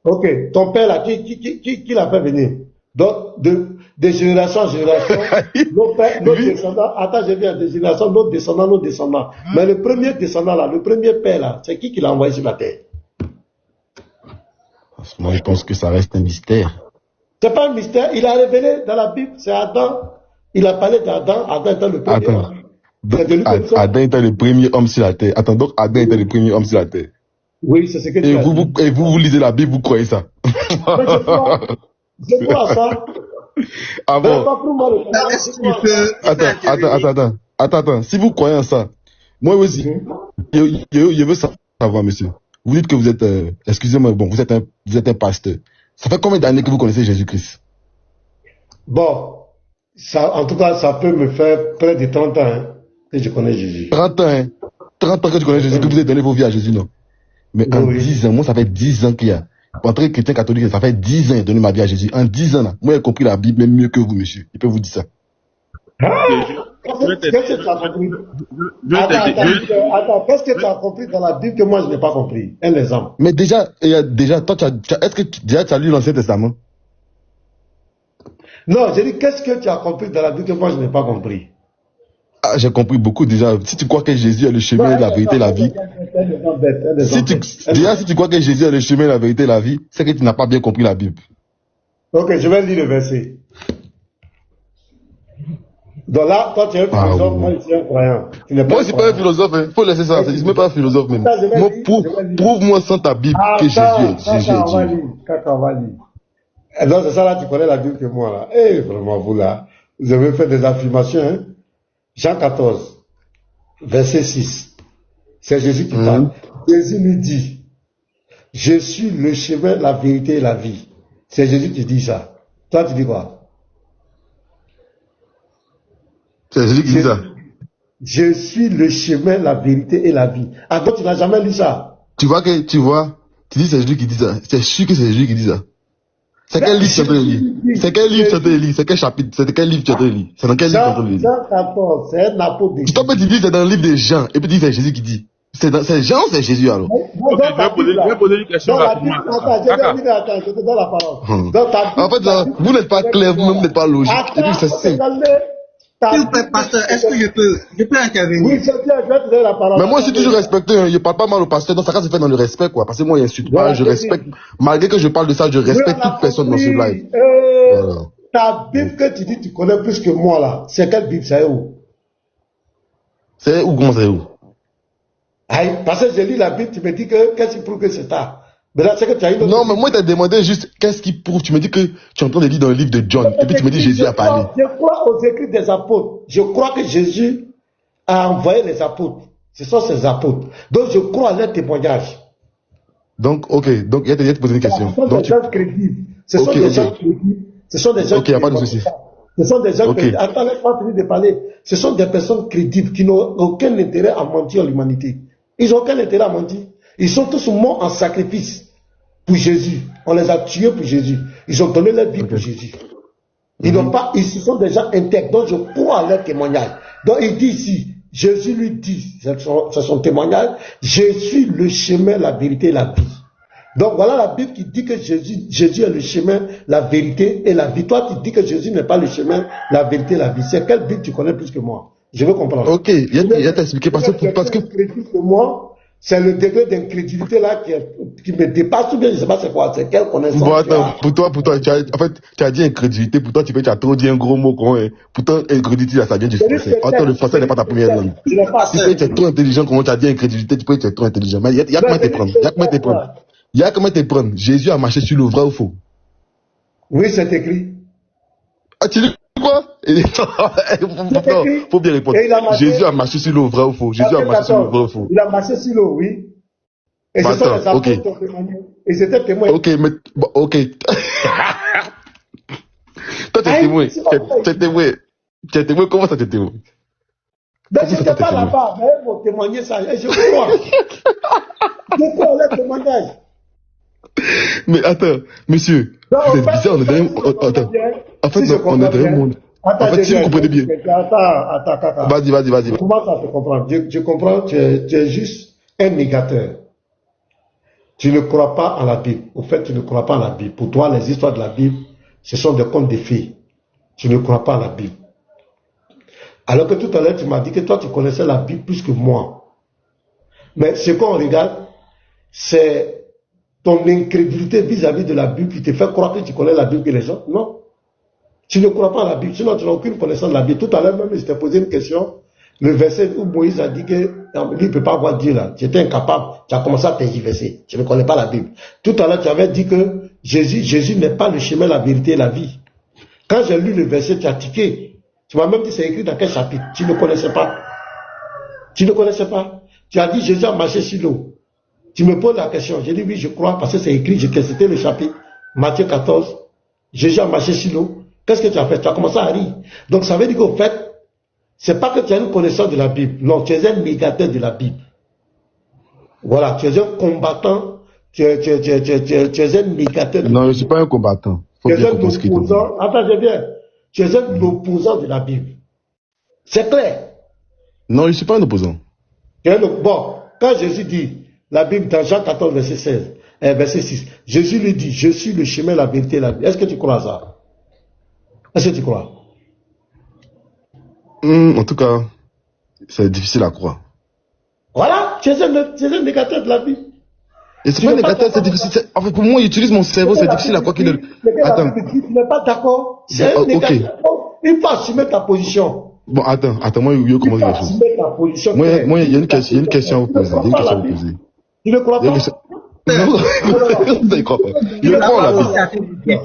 Ok, ton père là, qui l'a fait venir? Donc, de génération en génération, nos Oui. descendants, attends, je viens, de génération, nos descendants, nos descendants. Mais le premier descendant là, le premier père là, c'est qui l'a envoyé sur la terre? Moi, je pense que ça reste un mystère. C'est pas un mystère, il a révélé dans la Bible, c'est Adam. Il a parlé d'Adam, Adam étant le premier Attends. homme. C'est Donc, de lui que nous sommes. Adam était le premier homme sur la terre. Attends, donc Adam était le premier homme sur la terre. Oui, c'est ce que Et tu as dit. vous lisez la Bible, vous croyez ça? Mais je crois à ça. Ah Mais bon? pas pour moi le Ça combat, je reste crois à ça. Attends. Si vous croyez en ça, moi aussi, je veux savoir, monsieur. Vous dites que vous êtes, excusez-moi, bon, vous êtes un pasteur. Ça fait combien d'années que vous connaissez Jésus-Christ? Bon, ça, en tout cas, ça peut me faire près de 30 ans hein, que je connais Jésus. 30 ans, hein? 30 ans que tu connais Jésus, que vous avez donné vos vies à Jésus, non? Mais en Oui. 10 ans, moi, ça fait 10 ans qu'il y a. En tant que chrétien catholique, ça fait 10 ans que j'ai donné ma vie à Jésus. En 10 ans, là, moi, j'ai compris la Bible même mieux que vous, monsieur. Je peux vous dire ça. Qu'est-ce que tu as compris? Attends, qu'est-ce que tu as compris dans la Bible que moi je n'ai pas compris? Un exemple. Mais déjà, toi, est-ce que déjà tu as lu l'Ancien Testament? Non, j'ai dit, qu'est-ce que tu as compris dans la Bible que moi je n'ai pas compris? Ah, j'ai compris beaucoup déjà. Si tu crois que Jésus est le chemin, la vérité, la vie. Si tu crois que Jésus est le chemin, la vérité, la vie, c'est que tu n'as pas bien compris la Bible. Ok, je vais lire le verset. Donc là, toi tu es un philosophe, moi je suis un croyant. Moi, je suis pas un philosophe, il faut laisser ça. Je ne suis pas un philosophe même. Moi, prouve-moi sans ta Bible que Jésus est Dieu. On va lire. Non, c'est ça là, tu connais la Bible que moi là. Eh, vraiment, vous là, vous avez fait des affirmations, hein. Jean 14, verset 6. C'est Jésus qui parle. Jésus lui dit, je suis le chemin, la vérité et la vie. C'est Jésus qui dit ça. Toi, tu dis quoi? C'est Jésus qui dit ça. Je suis le chemin, la vérité et la vie. Ah, donc tu n'as jamais lu ça? Tu dis c'est Jésus qui dit ça. C'est sûr que c'est Jésus qui dit ça. C'est quel livre tu as lu? C'est quel livre tu as lu? C'est quel chapitre? C'est quel livre tu as lu? C'est dans quel livre tu as lu? Jean 14, c'est un apôtre de Jésus. Tu peux te dire c'est dans le livre de Jean, et puis tu dis c'est Jésus qui dit. C'est Jean ou c'est Jésus alors? Je vais poser une question rapidement. Attends, je te donne la parole. En fait, vous n'êtes pas clair, vous-même n'êtes pas logique. Et puis c'est simple. S'il vous plaît, pasteur, est-ce que je peux intervenir? Oui, c'est bien, je vais te donner la parole. Mais moi, je suis toujours respecté. Je parle pas mal au pasteur. Donc, ça se fait dans le respect, quoi. Parce que moi, il insulte pas. Je respecte. Malgré que je parle de ça, je respecte toute personne dans ce live. Voilà. Ta Bible que tu dis, tu connais plus que moi, là. C'est quelle Bible? C'est où? C'est où? Comment c'est où? Aïe, parce que j'ai lu la Bible, tu me dis que qu'est-ce qui prouve que c'est ça? Mais là, c'est que tu as une autre. Non, mais moi, tu as demandé juste qu'est-ce qui prouve. Tu me dis que tu es en train de lire dans le livre de John. Et puis tu me dis Jésus a parlé. Je crois aux écrits des apôtres. Je crois que Jésus a envoyé les apôtres. Ce sont ses apôtres. Donc je crois à leur témoignage. Donc, ok. Donc, il y a te poser une question. Ce sont des gens crédibles. Ce sont des gens crédibles. Ce sont des gens Ok, il n'y a pas de souci. Ce sont des gens crédibles. Attends, laisse-moi finir de parler. Ce sont des personnes crédibles qui n'ont aucun intérêt à mentir à l'humanité. Ils n'ont aucun intérêt à mentir. Ils sont tous morts en sacrifice pour Jésus. On les a tués pour Jésus. Ils ont donné leur vie pour Jésus. Ils n'ont pas, ils sont des gens intègres. Donc je crois à leur témoignage. Donc il dit ici, Jésus lui dit, c'est son témoignage, je suis le chemin, la vérité et la vie. Donc voilà la Bible qui dit que Jésus est le chemin, la vérité et la vie. Toi tu dis que Jésus n'est pas le chemin, la vérité et la vie. C'est quelle Bible tu connais plus que moi? Je veux comprendre. Ok, il y a t'expliqué parce que moi, c'est le degré d'incrédulité là qui me dépasse, ou bien je ne sais pas c'est quoi, c'est quelle connaissance. Bon, attends, pour toi, tu as dit incrédulité, pour toi, tu as trop dit un gros mot, pourtant, incrédulité, ça vient du français. Attends, le français n'est pas ta première langue. Si tu es trop intelligent, comment tu as dit incrédulité, tu peux être trop intelligent. Mais il y a comment te prendre. Jésus a marché sur l'eau, vrai ou faux? Oui, c'est écrit. Ah, tu dis quoi? Faut bien répondre. Jésus a marché sur l'eau, vrai ou faux? Jésus a marché sur l'eau, vrai ou faux? Il a marché sur l'eau, oui. Et c'est ça les apôtres qui ont témoigné. Et c'était témoin. Ok, mais, ok. Toi, tu es témoin. Tu es témoin, comment ça t'es témoin? Ben, je n'étais pas là-bas, mais ils vont témoigner ça. Et je crois. Je crois leur témoignage. Mais attends, monsieur, vous êtes bizarre, on est dans en fait, on est dans un monde. En fait, si vous comprenez bien. Attends. Vas-y. Comment ça te comprendre? Je comprends, tu es juste un négateur. Tu ne crois pas en la Bible. Au fait, tu ne crois pas en la Bible. Pour toi, les histoires de la Bible, ce sont des contes de fées. Tu ne crois pas en la Bible. Alors que tout à l'heure, tu m'as dit que toi, tu connaissais la Bible plus que moi. Mais ce qu'on regarde, c'est ton incrédulité vis-à-vis de la Bible qui te fait croire que tu connais la Bible que les autres. Non. Tu ne crois pas à la Bible. Sinon, tu n'as aucune connaissance de la Bible. Tout à l'heure, même, je t'ai posé une question. Le verset où Moïse a dit que lui ne peut pas voir Dieu là. Tu étais incapable. Tu as commencé à tergiverser. Tu ne connais pas la Bible. Tout à l'heure, tu avais dit que Jésus n'est pas le chemin, la vérité et la vie. Quand j'ai lu le verset, tu as tiqué. Tu m'as même dit c'est écrit dans quel chapitre. Tu ne connaissais pas. Tu ne connaissais pas. Tu as dit Jésus a marché sur l'eau. Tu me poses la question. J'ai dit oui, je crois parce que c'est écrit. C'était le chapitre. Matthieu 14. Jésus a marché sur l'eau. Qu'est-ce que tu as fait? Tu as commencé à rire. Donc ça veut dire qu'au fait, c'est pas que tu as une connaissance de la Bible. Non, tu es un négateur de la Bible. Voilà, tu es un combattant. Tu es un négateur. Non, je ne suis pas un combattant. Tu es un opposant. Attends, je viens. Tu es un opposant de la Bible. C'est clair. Non, je ne suis pas un opposant. Bon, quand Jésus dit, la Bible dans Jean 14, verset 16, verset 6, Jésus lui dit, je suis le chemin, la vérité et la vie. Est-ce que tu crois à ça? Est-ce que tu crois? En tout cas, c'est difficile à croire. Voilà, tu es un négateur de la Bible. Et c'est pas négateur, c'est difficile. En fait, pour moi, j'utilise mon cerveau, c'est difficile à croire qu'il est. Attends. Tu n'es pas d'accord? C'est un négateur. Il faut assumer ta position. Bon, attends, moi, je commence quelque chose. Moi, il y a une question à vous poser. Tu ne crois pas? Non, je crois pas. Je crois en la Bible.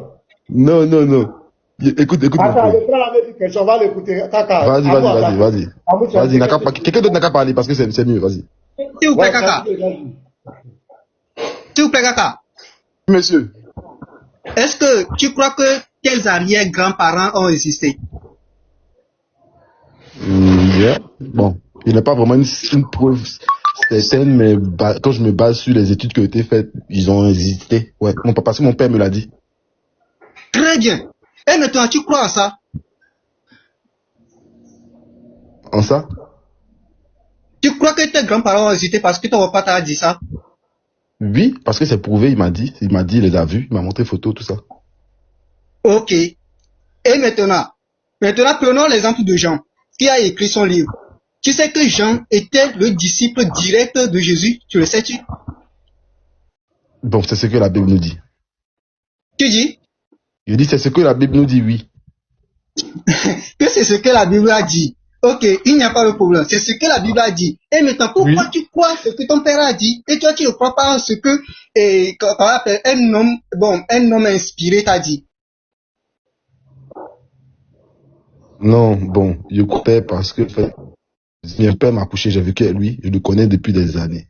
Non. Écoute. Attends, je prends la même question, on va l'écouter. Vas-y. Quelqu'un d'autre n'a qu'à parler parce que c'est mieux, vas-y. S'il vous plaît, Kaka. S'il vous plaît, Kaka. Monsieur. Est-ce que tu crois que tes arrière-grands-parents ont existé? Bon, il n'y a pas vraiment une preuve certaine, mais quand je me base sur les études qui ont été faites, ils ont existé. Ouais, parce que mon père me l'a dit. Très bien. Et maintenant, tu crois en ça? En ça? Tu crois que tes grands-parents ont existé parce que ton papa t'a dit ça? Oui, parce que c'est prouvé, il m'a dit, il les a vus, il m'a montré photos, tout ça. Ok. Et maintenant, prenons l'exemple de Jean, qui a écrit son livre. Tu sais que Jean était le disciple direct de Jésus, tu le sais-tu? Bon, c'est ce que la Bible nous dit. Tu dis? Je dis, c'est ce que la Bible nous dit, oui. Que c'est ce que la Bible a dit. Ok, il n'y a pas de problème. C'est ce que la Bible a dit. Et maintenant, pourquoi tu crois ce que ton père a dit et toi, tu ne crois pas en ce que un homme inspiré t'a dit? Non, bon, je crois parce que mon père m'a couché, j'ai vécu avec lui, je le connais depuis des années.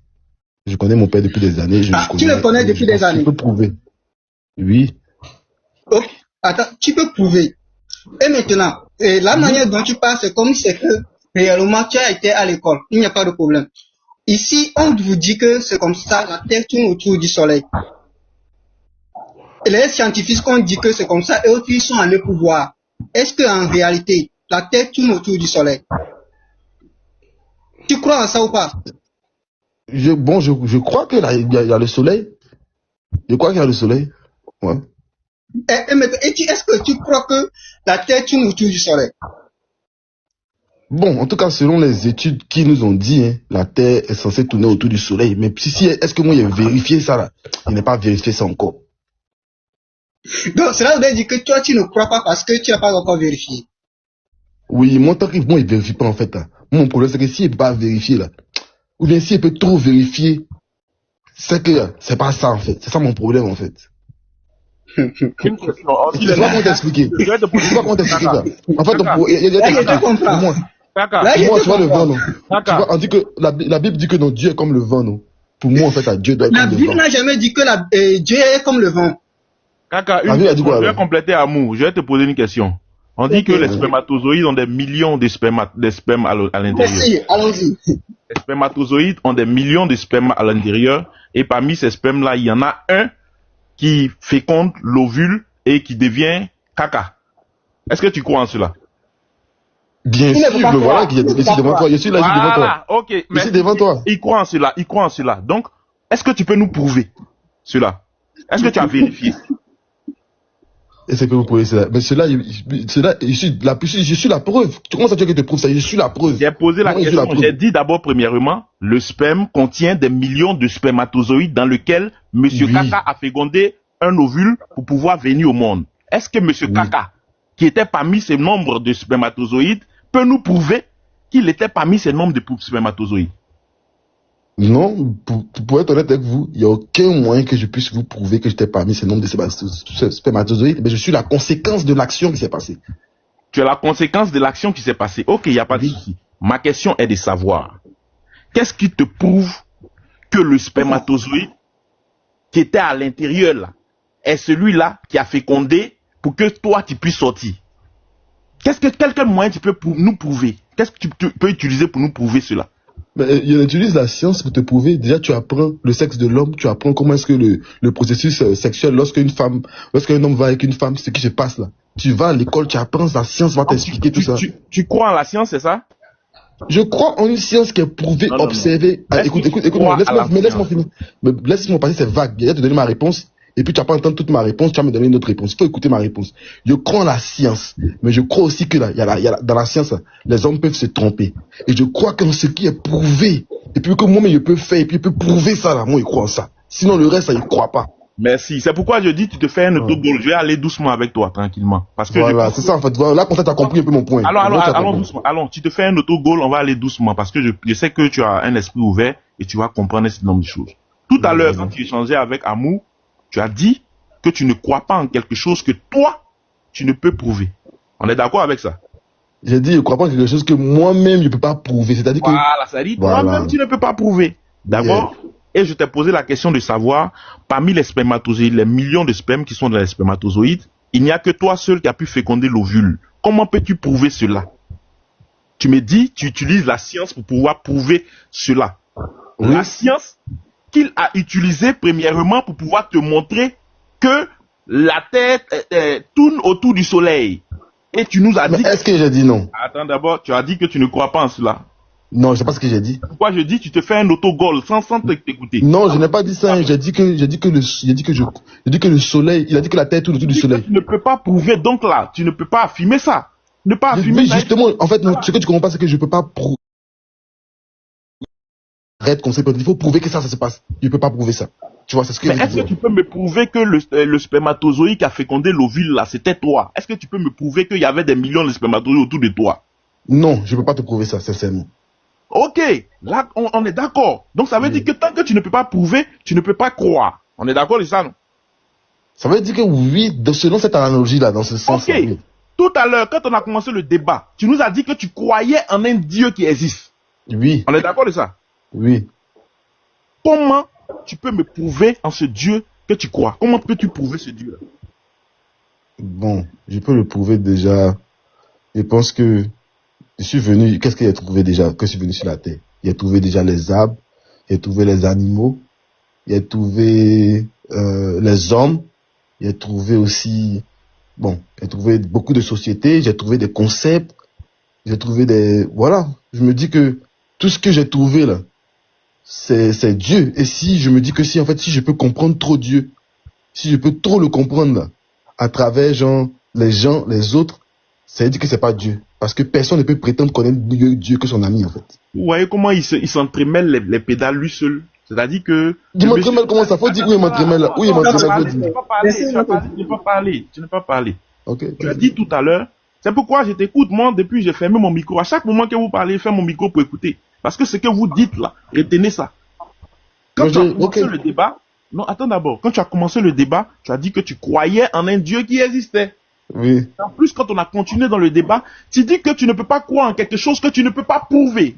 Je connais mon père depuis des années. Tu le connais depuis des années? Tu peux prouver. Oui. Ok, attends, tu peux prouver. Et maintenant, la manière dont tu parles, c'est comme c'est que réellement tu as été à l'école. Il n'y a pas de problème. Ici, on vous dit que c'est comme ça, la Terre tourne autour du Soleil. Et les scientifiques ont dit que c'est comme ça, et autres ils sont allés pour voir. Est-ce qu'en réalité, la Terre tourne autour du Soleil? Tu crois en ça ou pas? Je crois qu'il y a le Soleil. Je crois qu'il y a le Soleil. Ouais. Est-ce que tu crois que la Terre tourne autour du Soleil? Bon, en tout cas, selon les études qui nous ont dit, la Terre est censée tourner autour du Soleil. Mais est-ce que moi j'ai vérifié ça là? Je n'ai pas vérifié ça encore. Donc, cela veut dire que toi, tu ne crois pas parce que tu n'as pas encore vérifié. Oui, moi, tant qu'il ne vérifie pas en fait. Là. Mon problème, c'est que s'il ne peut pas vérifier, là, ou bien s'il peut trop vérifier, c'est que c'est pas ça en fait. C'est ça mon problème en fait. Une question. Je ne sais pas comment t'expliquer. Je ne sais pas comment t'expliquer ça. En fait, pour moi, tu vois le vent, non? On dit que la Bible dit que non, Dieu est comme le vent, non? Pour moi, en fait, Dieu doit être comme le vent. La Bible n'a jamais dit que Dieu est comme le vent. Kaka, je vais compléter Amour. Je vais te poser une question. On dit que les spermatozoïdes ont des millions de spermes à l'intérieur. Merci, allons-y. Les spermatozoïdes ont des millions de spermes à l'intérieur. Et parmi ces spermes-là, il y en a un qui féconde l'ovule et qui devient caca. Est-ce que tu crois en cela? Bien sûr, le voilà qui est ici devant toi. Je suis là, devant toi. Ok, mais ici devant toi. Il croit en cela. Donc, Est-ce que tu peux nous prouver cela? Est-ce que tu as vérifié? Est-ce que vous pouvez cela? Mais cela, je suis la preuve. Comment ça tu veux que je te prouve ça? Je suis la preuve. J'ai posé la question. J'ai dit d'abord, premièrement, le sperme contient des millions de spermatozoïdes dans lesquels Monsieur Kaka a fécondé un ovule pour pouvoir venir au monde. Est-ce que Monsieur Kaka, qui était parmi ces nombres de spermatozoïdes, peut nous prouver qu'il était parmi ces nombres de spermatozoïdes? Non, pour être honnête avec vous, il n'y a aucun moyen que je puisse vous prouver que j'étais parmi ces nombres de spermatozoïdes, mais je suis la conséquence de l'action qui s'est passée. Tu es la conséquence de l'action qui s'est passée. Ok, il n'y a pas de souci. Ma question est de savoir, qu'est-ce qui te prouve que le spermatozoïde qui était à l'intérieur là, est celui-là qui a fécondé pour que toi tu puisses sortir? Quel moyen tu peux nous prouver? Qu'est-ce que tu peux utiliser pour nous prouver cela? Il utilise la science pour te prouver. Déjà, tu apprends le sexe de l'homme, tu apprends comment est-ce que le processus sexuel, lorsqu'un homme va avec une femme, ce qui se passe là. Tu vas à l'école, tu apprends, la science va t'expliquer tout ça. Tu crois en la science, c'est ça? Je crois en une science qui est prouvée, observée. Écoute, laisse-moi passer, c'est vague. Déjà, te donner ma réponse. Et puis tu vas pas entendre toute ma réponse, tu vas me donner une autre réponse. Il faut écouter ma réponse. Je crois en la science, mais je crois aussi que dans la science, les hommes peuvent se tromper. Et je crois qu'en ce qui est prouvé, et puis que moi-même je peux faire, et puis je peux prouver ça là, moi je crois en ça. Sinon le reste, ça, je crois pas. Merci. C'est pourquoi je dis, tu te fais un autogol. Je vais aller doucement avec toi, tranquillement. Parce que voilà, c'est ça en fait. Là, comme ça, tu as compris un peu mon point. Allons doucement. Allons, tu te fais un autogol, on va aller doucement. Parce que je sais que tu as un esprit ouvert et tu vas comprendre un certain nombre de choses. Tout à l'heure, quand tu échangeais avec Amour, tu as dit que tu ne crois pas en quelque chose que toi, tu ne peux prouver. On est d'accord avec ça? J'ai dit, je ne crois pas en quelque chose que moi-même, je ne peux pas prouver. C'est-à-dire que... Voilà, ça dit, toi-même, tu ne peux pas prouver. D'accord? Et je t'ai posé la question de savoir, parmi les spermatozoïdes, les millions de spermes qui sont dans les spermatozoïdes, il n'y a que toi seul qui as pu féconder l'ovule. Comment peux-tu prouver cela? Tu me dis, tu utilises la science pour pouvoir prouver cela. Oui. La science qu'il a utilisée premièrement pour pouvoir te montrer que la Terre tourne autour du Soleil. Et tu nous as dit... Est-ce que j'ai dit non? Attends d'abord, tu as dit que tu ne crois pas en cela. Non, je sais pas ce que j'ai dit. Pourquoi je dis tu te fais un autogol sans t'écouter? Non, je n'ai pas dit ça. J'ai dit que le Soleil, il a dit que la Terre tourne autour du Soleil. Tu ne peux pas prouver, donc là, tu ne peux pas affirmer ça. Ne pas affirmer ça. Justement, en fait, ce que tu comprends pas, c'est que je peux pas prouver. Arrête comme ça, il faut prouver que ça se passe. Je peux pas prouver ça. Tu vois, c'est ce que est-ce que tu peux me prouver que le spermatozoïde qui a fécondé l'ovule là, c'était toi? Est-ce que tu peux me prouver qu'il y avait des millions de spermatozoïdes autour de toi? Non, je peux pas te prouver ça, sincèrement. Ok, là, on est d'accord. Donc ça veut dire que tant que tu ne peux pas prouver, tu ne peux pas croire. On est d'accord de ça, non? Ça veut dire que oui, selon cette analogie-là, dans ce sens. Ok. Oui. Tout à l'heure, quand on a commencé le débat, tu nous as dit que tu croyais en un Dieu qui existe. Oui. On est d'accord de ça? Oui. Comment tu peux me prouver en ce Dieu que tu crois? Comment peux-tu prouver ce Dieu-là? Bon, je peux le prouver déjà. Je pense que je suis venu, qu'est-ce qu'il a trouvé déjà que je suis venu sur la terre? Il a trouvé déjà les arbres, il a trouvé les animaux, il a trouvé les hommes, il a trouvé aussi, bon, il a trouvé beaucoup de sociétés, j'ai trouvé des concepts, j'ai trouvé voilà, je me dis que tout ce que j'ai trouvé là, c'est Dieu. Et si je me dis que si je peux comprendre trop Dieu, si je peux trop le comprendre là, à travers les autres, ça veut dire que c'est pas Dieu. Parce que personne ne peut prétendre connaître Dieu que son ami, en fait. Vous voyez comment il s'entremêle les pédales lui seul. C'est-à-dire que... Il m'entremêle comment ça? Faut dire où il m'entremêle là. Où il m'entremêle? Tu n'as pas parlé. Okay. Tu as dit tout à l'heure. C'est pourquoi je t'écoute. Moi, depuis, j'ai fermé mon micro. À chaque moment que vous parlez, je ferme mon micro pour écouter. Parce que ce que vous dites là, retenez ça. Quand tu as commencé le débat... Non, attends d'abord. Quand tu as commencé le débat, tu as dit que tu croyais en un Dieu qui existait. Oui. En plus, quand on a continué dans le débat, tu dis que tu ne peux pas croire en quelque chose que tu ne peux pas prouver.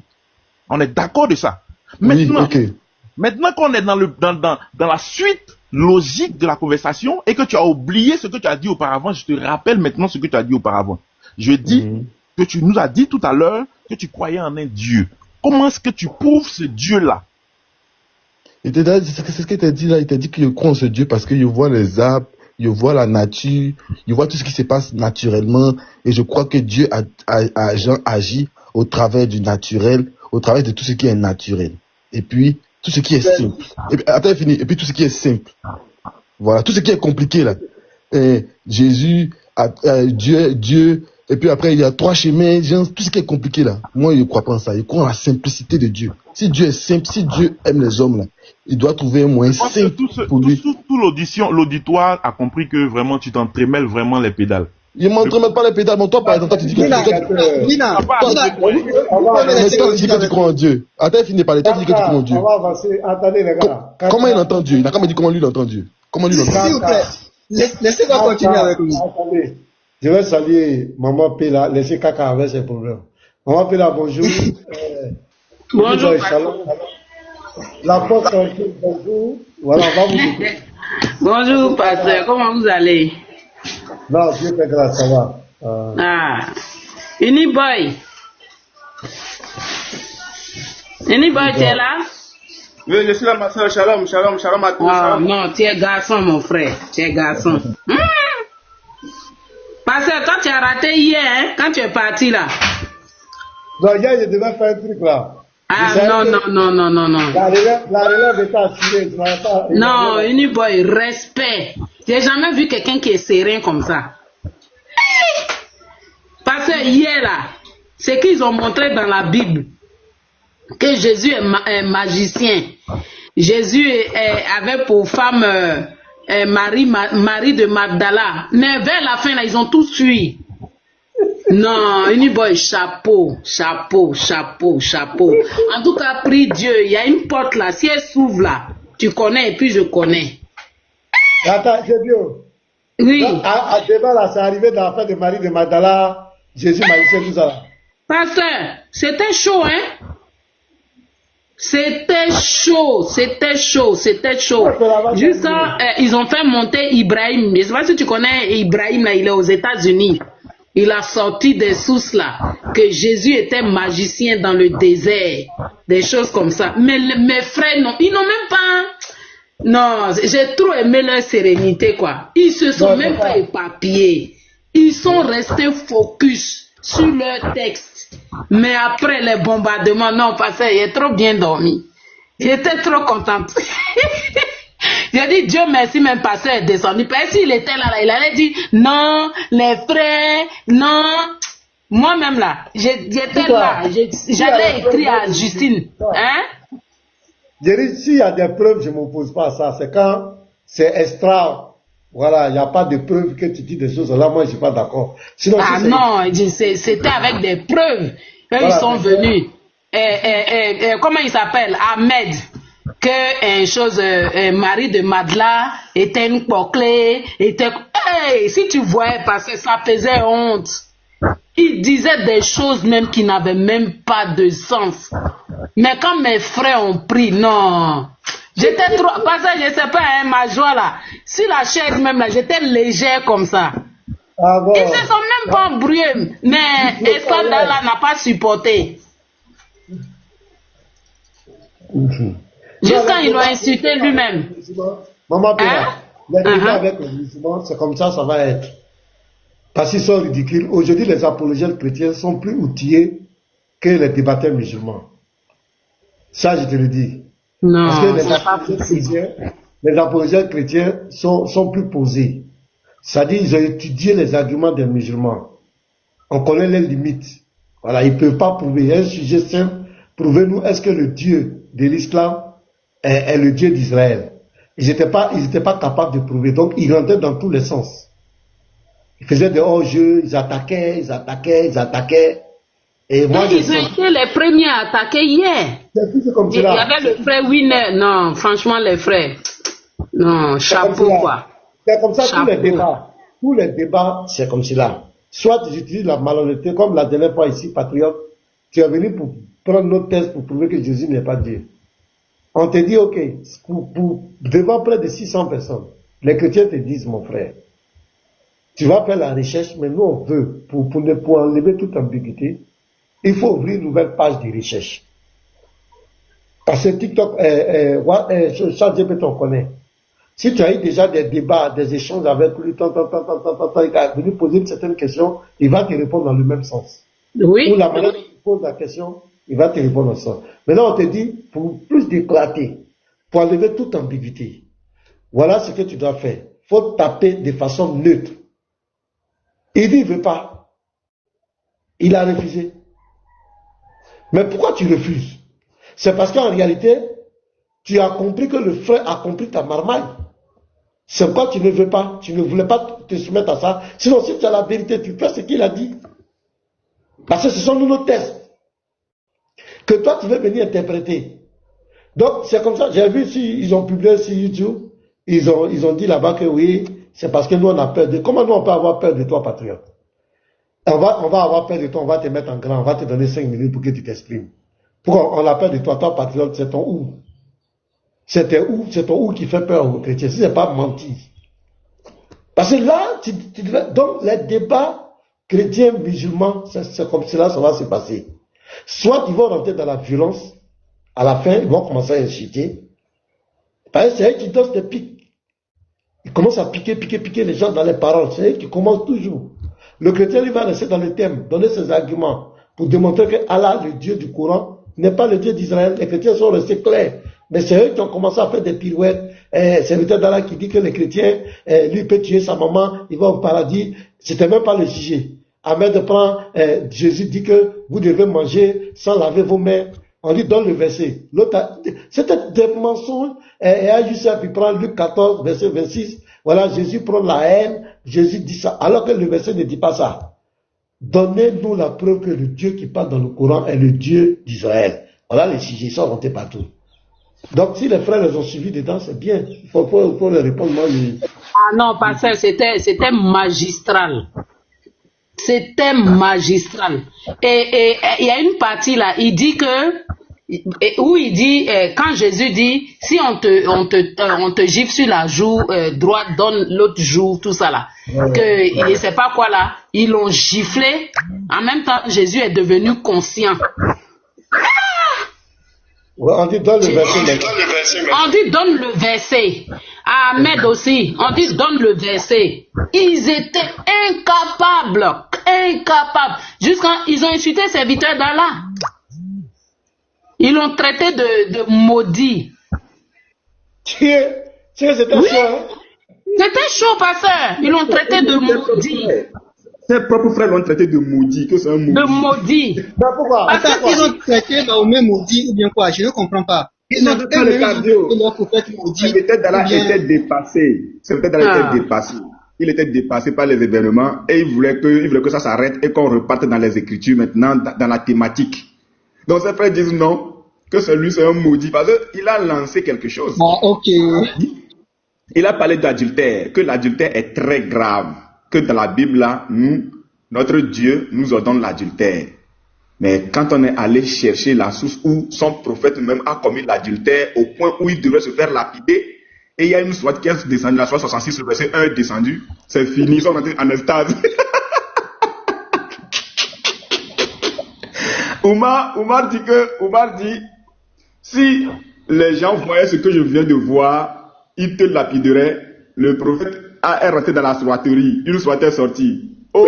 On est d'accord de ça. Maintenant, maintenant qu'on est dans la suite logique de la conversation et que tu as oublié ce que tu as dit auparavant, je te rappelle maintenant ce que tu as dit auparavant. Je dis que tu nous as dit tout à l'heure que tu croyais en un Dieu. Comment est-ce que tu prouves ce Dieu-là? C'est ce qu'il t'a dit là. Il t'a dit que je crois en ce Dieu parce que je vois les arbres, je vois la nature, je vois tout ce qui se passe naturellement et je crois que Dieu agit au travers du naturel, au travers de tout ce qui est naturel. Et puis, Tout ce qui est simple. Et puis, attends, fini. Et puis tout ce qui est simple. Voilà. Tout ce qui est compliqué là. Jésus, Dieu. Et puis après, il y a 3 chemins. Tout ce qui est compliqué là. Moi, je ne crois pas en ça. Je crois en la simplicité de Dieu. Si Dieu est simple, si Dieu aime les hommes là, il doit trouver un moyen simple pour lui. Tout l'auditoire a compris que vraiment tu t'entremêles vraiment les pédales. Il ne m'entremêle pas les pédales, mais toi, par exemple, toi, tu dis que tu crois en Dieu. Attends, finis de parler. Toi, tu dis que tu crois en Dieu. Attendez, les gars. Comment il entend Dieu? Il n'a qu'à me dire comment lui il entend Dieu. Comment lui il entend S'il vous plaît, laissez-moi continuer avec lui. Attendez. Je vais saluer Maman Pela, laissez Kaka avec ses problèmes. Maman Pela, bonjour. Bonjour. La porte bonjour. Voilà, on va vous écouter. Bonjour, pasteur. Comment vous allez? Non, Dieu fait grâce, ça va. Uniboy. Uniboy, tu es là? Oui, je suis là, ma soeur. Shalom à tous. Non, tu es garçon, mon frère. Tu es garçon. Pasteur, toi, tu as raté hier, hein, quand tu es parti là. Non, hier, je devais faire un truc là. Non. La relève était assurée. Non, Uniboy, respect. J'ai jamais vu quelqu'un qui est serein comme ça. Parce que hier là, c'est qu'ils ont montré dans la Bible que Jésus est magicien. Jésus avait pour femme Marie de Magdala. Mais vers la fin là, ils ont tous fui. Non, Uniboy, chapeau. En tout cas, prie Dieu, il y a une porte là, si elle s'ouvre là, tu connais et puis je connais. Attends, c'est bien. Oui. À débat là, c'est arrivé dans l'affaire de Marie de Magdala, Jésus magicien, tout ça là. Pasteur, c'était chaud, hein? C'était chaud. Juste ça, ils ont fait monter Ibrahim. Je ne sais pas si tu connais Ibrahim là, il est aux États-Unis. Il a sorti des sources là, que Jésus était magicien dans le désert, des choses comme ça. Mais mes frères, non, ils n'ont même pas... Non, j'ai trop aimé leur sérénité, quoi. Ils se sont même pas éparpillés. Ils sont restés focus sur leur texte. Mais après les bombardements, non, parce que j'ai trop bien dormi. J'étais trop contente. J'ai dit, Dieu merci, même pasteur est descendu. Parce que s'il était là, il allait dire, non, les frères, non. Moi-même là, j'étais là, j'allais écrire à Justine. Hein? J'ai dit, s'il y a des preuves, je ne m'oppose pas à ça. C'est quand c'est extra. Voilà, il n'y a pas de preuves que tu dis des choses. Là, moi, je ne suis pas d'accord. Sinon, non, c'était avec des preuves. Voilà, ils sont venus. Comment il s'appelle? Ahmed. Que Marie de Magdala était une clé, hey, si tu voyais passer, ça faisait honte. Il disait des choses même qui n'avaient même pas de sens. Mais quand mes frères ont pris, non. J'étais trop, parce que je sais pas, hein, ma joie là. Sur la chaise même là, j'étais légère comme ça. Bon. Ils se sont même pas embrouillés. Mais Escandale là n'a pas supporté. Juste quand ils l'ont insulté lui-même. Maman Pela, les débats avec les musulmans, c'est comme ça va être. Parce qu'ils sont ridicules. Aujourd'hui, les apologètes chrétiens sont plus outillés que les débatteurs musulmans. Ça, je te le dis. Non, parce que les apologètes chrétiens sont plus posés. C'est-à-dire, ils ont étudié les arguments des musulmans. On connaît les limites. Voilà, ils ne peuvent pas prouver. Il y a un sujet simple. Prouvez-nous, est-ce que le Dieu de l'islam est le Dieu d'Israël? Ils n'étaient pas capables de prouver. Donc, ils rentraient dans tous les sens. Ils faisaient des hors-jeux, ils attaquaient. Et moi, ils ont été les premiers à attaquer hier. C'est comme il y avait le frère Winner. Non, franchement, les frères. Non, chapeau quoi. C'est comme ça, tous les débats, c'est comme cela. Soit tu utilises la malhonnêteté, comme la dernière fois ici, patriote, tu es venu pour prendre notre thèse pour prouver que Jésus n'est pas Dieu. On te dit, ok, devant près de 600 personnes, les chrétiens te disent, mon frère, tu vas faire la recherche, mais nous on veut, pour enlever toute ambiguïté, il faut ouvrir une nouvelle page de recherche. Parce que TikTok, ChatGPT, on connaît. Si tu as eu déjà des débats, des échanges avec lui, il est venu poser certaines questions, il va te répondre dans le même sens. Oui. Ou la manière dont tu poses la question, il va te répondre dans ce sens. Maintenant, on te dit, pour plus de clarté, pour enlever toute ambiguïté. Voilà ce que tu dois faire. Il faut taper de façon neutre. Il dit, il ne veut pas. Il a refusé. Mais pourquoi tu refuses? C'est parce qu'en réalité, tu as compris que le frère a compris ta marmaille. C'est pourquoi tu ne veux pas. Tu ne voulais pas te soumettre à ça. Sinon, si tu as la vérité, tu fais ce qu'il a dit. Parce que ce sont nos tests que toi, tu veux venir interpréter. Donc, c'est comme ça. J'ai vu ils ont publié sur YouTube. Ils ont dit là-bas que oui, c'est parce que nous, on a peur de... Comment nous, on peut avoir peur de toi, patriote? On va avoir peur de toi, on va te mettre en grand, on va te donner 5 minutes pour que tu t'exprimes. Pourquoi on a peur de toi? Toi, patriote, c'est ton où? C'est ton où qui fait peur aux chrétiens. Si c'est pas menti. Parce que là, donc les débats chrétiens, musulmans, c'est comme cela, ça va se passer. Soit ils vont rentrer dans la violence, à la fin, ils vont commencer à insulter. Parce que c'est eux qui donnent des pics. Ils commencent à piquer les gens dans les paroles. C'est eux qui commencent toujours. Le chrétien, lui, va rester dans le thème, donner ses arguments, pour démontrer que Allah, le Dieu du Coran, n'est pas le Dieu d'Israël. Les chrétiens sont restés clairs. Mais c'est eux qui ont commencé à faire des pirouettes. C'est le d'Allah qui dit que les chrétiens, lui peut tuer sa maman, il va au paradis. C'était même pas le sujet. Ahmed prend, Jésus dit que vous devez manger sans laver vos mains. On dit donne le verset. C'était des mensonges. Et Youssef, il prend Luc 14, verset 26. Voilà, Jésus prend la haine. Jésus dit ça. Alors que le verset ne dit pas ça. Donnez-nous la preuve que le Dieu qui parle dans le Coran est le Dieu d'Israël. Voilà les sujets, ils sont rentrés partout. Donc, si les frères les ont suivis dedans, c'est bien. Il faut les répondre. Moi, Ah non, pasteur, c'était magistral. C'était magistral. Et il y a une partie là, il dit que, où il dit, quand Jésus dit, si on te gifle sur la joue droite, donne l'autre joue, tout ça là. Que, il ne sait pas quoi là, ils l'ont giflé. En même temps, Jésus est devenu conscient. On dit donne le verset. On dit donne le verset. Ahmed aussi, on dit donne le verset. Ils étaient incapables. Jusqu'à ils ont insulté les serviteurs d'Allah. Ils l'ont traité de maudit. C'était chaud, hein? C'était chaud, pasteur. Ils l'ont traité de maudit. Ses propres frères l'ont traité de maudit, que c'est un maudit. De maudit. Pourquoi? Attends, ils ont traité Mahomet maudit ou bien quoi? Je ne comprends pas. Ils ont fait le cardio. Peut-être d'Allah était dépassé. C'est peut-être d'Allah était dépassé. Il était dépassé par les événements et il voulait que ça s'arrête et qu'on reparte dans les Écritures maintenant, dans la thématique. Donc ses frères disent non, que celui c'est un maudit parce qu'il a lancé quelque chose. Ah, ok. Il a parlé d'adultère, que l'adultère est très grave. Que dans la Bible, là, notre Dieu nous ordonne l'adultère. Mais quand on est allé chercher la source où son prophète même a commis l'adultère au point où il devrait se faire lapider, et il y a une sourate qui est descendue, la sourate 66, le verset 1 est descendu, c'est fini, ils sont rentrés en extase. Oumar dit, si les gens voyaient ce que je viens de voir, ils te lapideraient. Le prophète est rentré dans la soiterie, une soirée est sortie. Oh,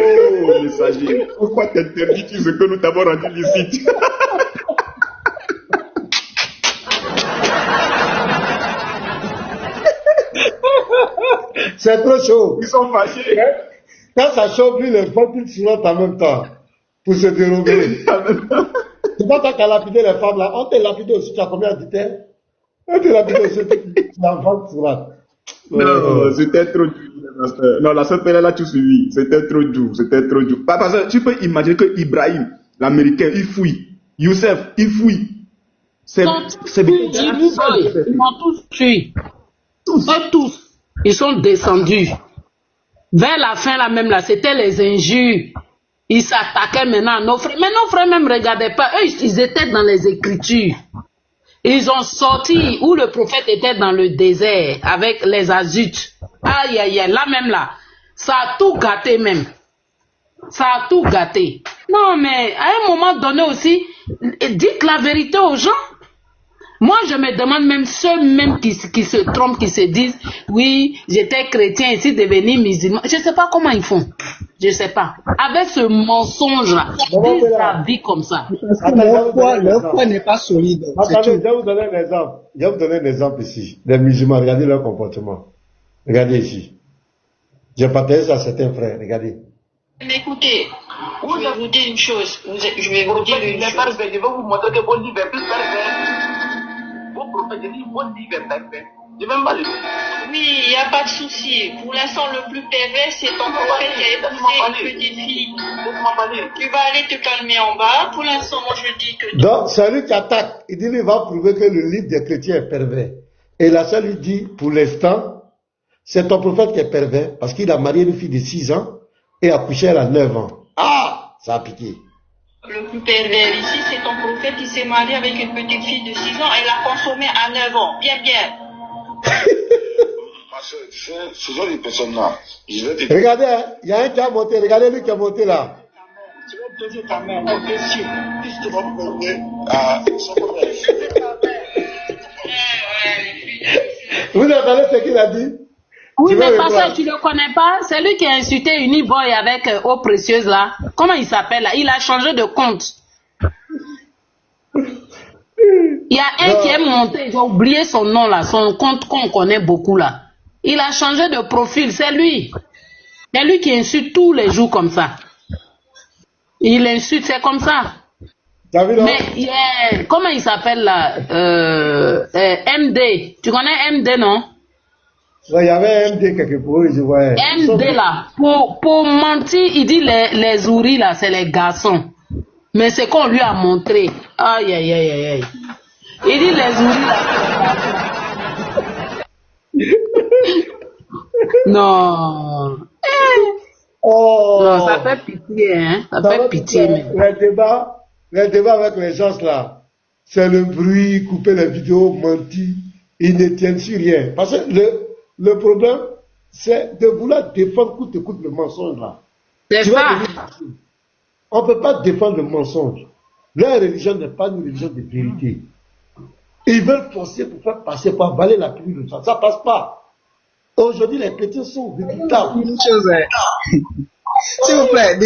messager, pourquoi t'interdis-tu ce que nous t'avons rendu licite? C'est trop chaud. Ils sont fâchés. Quand ça chauffe, lui, les femmes, ils se en même temps. Pour se dérober. C'est pas tant qu'à lapider les femmes là. On t'a lapidé aussi, tu as combien d'idées? On t'a lapidé aussi, tu as 20 sur là. Non, c'était trop dur. Non, la sœur Pérez là, tu suivi. C'était trop dur, Parce que tu peux imaginer que Ibrahim, l'américain, il fouille. Youssef, il fouille. Ils m'ont tous tué. Tous. Ils sont descendus. Vers la fin, là même, là, c'était les injures. Ils s'attaquaient maintenant à nos frères. Mais nos frères même ne regardaient pas. Eux, ils étaient dans les Écritures. Ils ont sorti où le prophète était dans le désert avec les azutes. Aïe, aïe, aïe, là même là. Ça a tout gâté même. Ça a tout gâté. Non, mais à un moment donné aussi, dites la vérité aux gens. Moi, je me demande même ceux même qui se trompent, qui se disent, oui, j'étais chrétien, ici devenu musulman. Je ne sais pas comment ils font. Je sais pas. Avec ce mensonge-là, ils vie comme ça. Parce que leur foi n'est pas solide. Attendez, je vais vous donner un exemple. Je vais vous donner un exemple ici. Les musulmans, regardez leur comportement. Regardez ici. J'ai partagé ça à certains frères, regardez. Mais écoutez, je vais vous dire une chose. Je vais vous dire une chose. Je vais vous montrer que vos livres sont plus pervers. Vos prophètes disent vos livres sont pervers. Je vais me parler. Oui, il n'y a pas de souci. Pour l'instant, le plus pervers, c'est ton prophète qui a épousé une petite fille. Tu vas aller te calmer en bas. Pour l'instant, moi, je dis que... Donc, celui qui attaque, il dit qu'il va prouver que le livre des chrétiens est pervers. Et la sœur lui dit, pour l'instant, c'est ton prophète qui est pervers parce qu'il a marié une fille de 6 ans et accouché elle à 9 ans. Ah, ça a piqué. Le plus pervers ici, c'est ton prophète qui s'est marié avec une petite fille de 6 ans et l'a consommée à 9 ans. Bien, bien. Ce genre de personnes-là, je vais te... Regardez, il y a un qui a monté, regardez lui qui a monté là. Tu vas poser ta main en question. Puisque tu vas me donner Vous entendez ce qu'il a dit? Oui, mais parce que tu ne le connais pas, c'est lui qui a insulté Uniboy avec eau précieuse là. Comment il s'appelle là? Il a changé de compte. Il y a un qui est monté, j'ai oublié son nom là, son compte qu'on connaît beaucoup là. Il a changé de profil, c'est lui. C'est lui qui insulte tous les jours comme ça. Il insulte, c'est comme ça. Mais comment il s'appelle là? MD. Tu connais MD, non? Il y avait MD quelque part, je voyais. MD là, pour mentir, il dit les ouris là, c'est les garçons. Mais c'est qu'on lui a montré. Aïe, aïe, aïe, aïe, aïe. Il dit les ouris là. Non. Oh. Non, ça fait pitié, hein. Ça fait pitié. Le débat avec les gens là, c'est le bruit, couper les vidéos, mentir. Ils ne tiennent sur rien. Parce que le problème, c'est de vouloir défendre coûte que coûte le mensonge là. C'est ça. On ne peut pas défendre le mensonge. Leur religion n'est pas une religion de vérité. Ils veulent forcer pour faire passer, pour avaler la pilule. Ça ne passe pas. Aujourd'hui, les chrétiens sont véritables. Une chose, s'il vous plaît,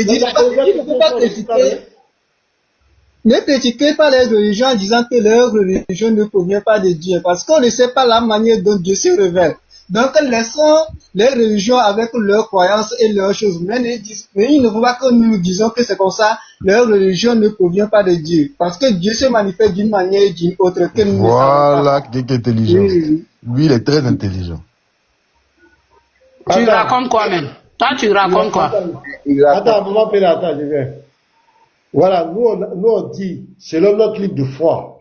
ne critiquez pas les religions en disant que leur religion ne provient pas de Dieu, parce qu'on ne sait pas la manière dont Dieu se révèle. Donc, laissons les religions avec leurs croyances et leurs choses. Mais il ne faut pas que nous disions que c'est comme ça, leur religion ne provient pas de Dieu. Parce que Dieu se manifeste d'une manière et d'une autre que nous ne savons pas. Voilà, quelqu'un intelligent. Oui. Lui, il est très intelligent. Tu racontes quoi même? Toi, tu racontes quoi? Attends, maman, attends, je viens. Voilà, nous on dit, selon notre livre de foi,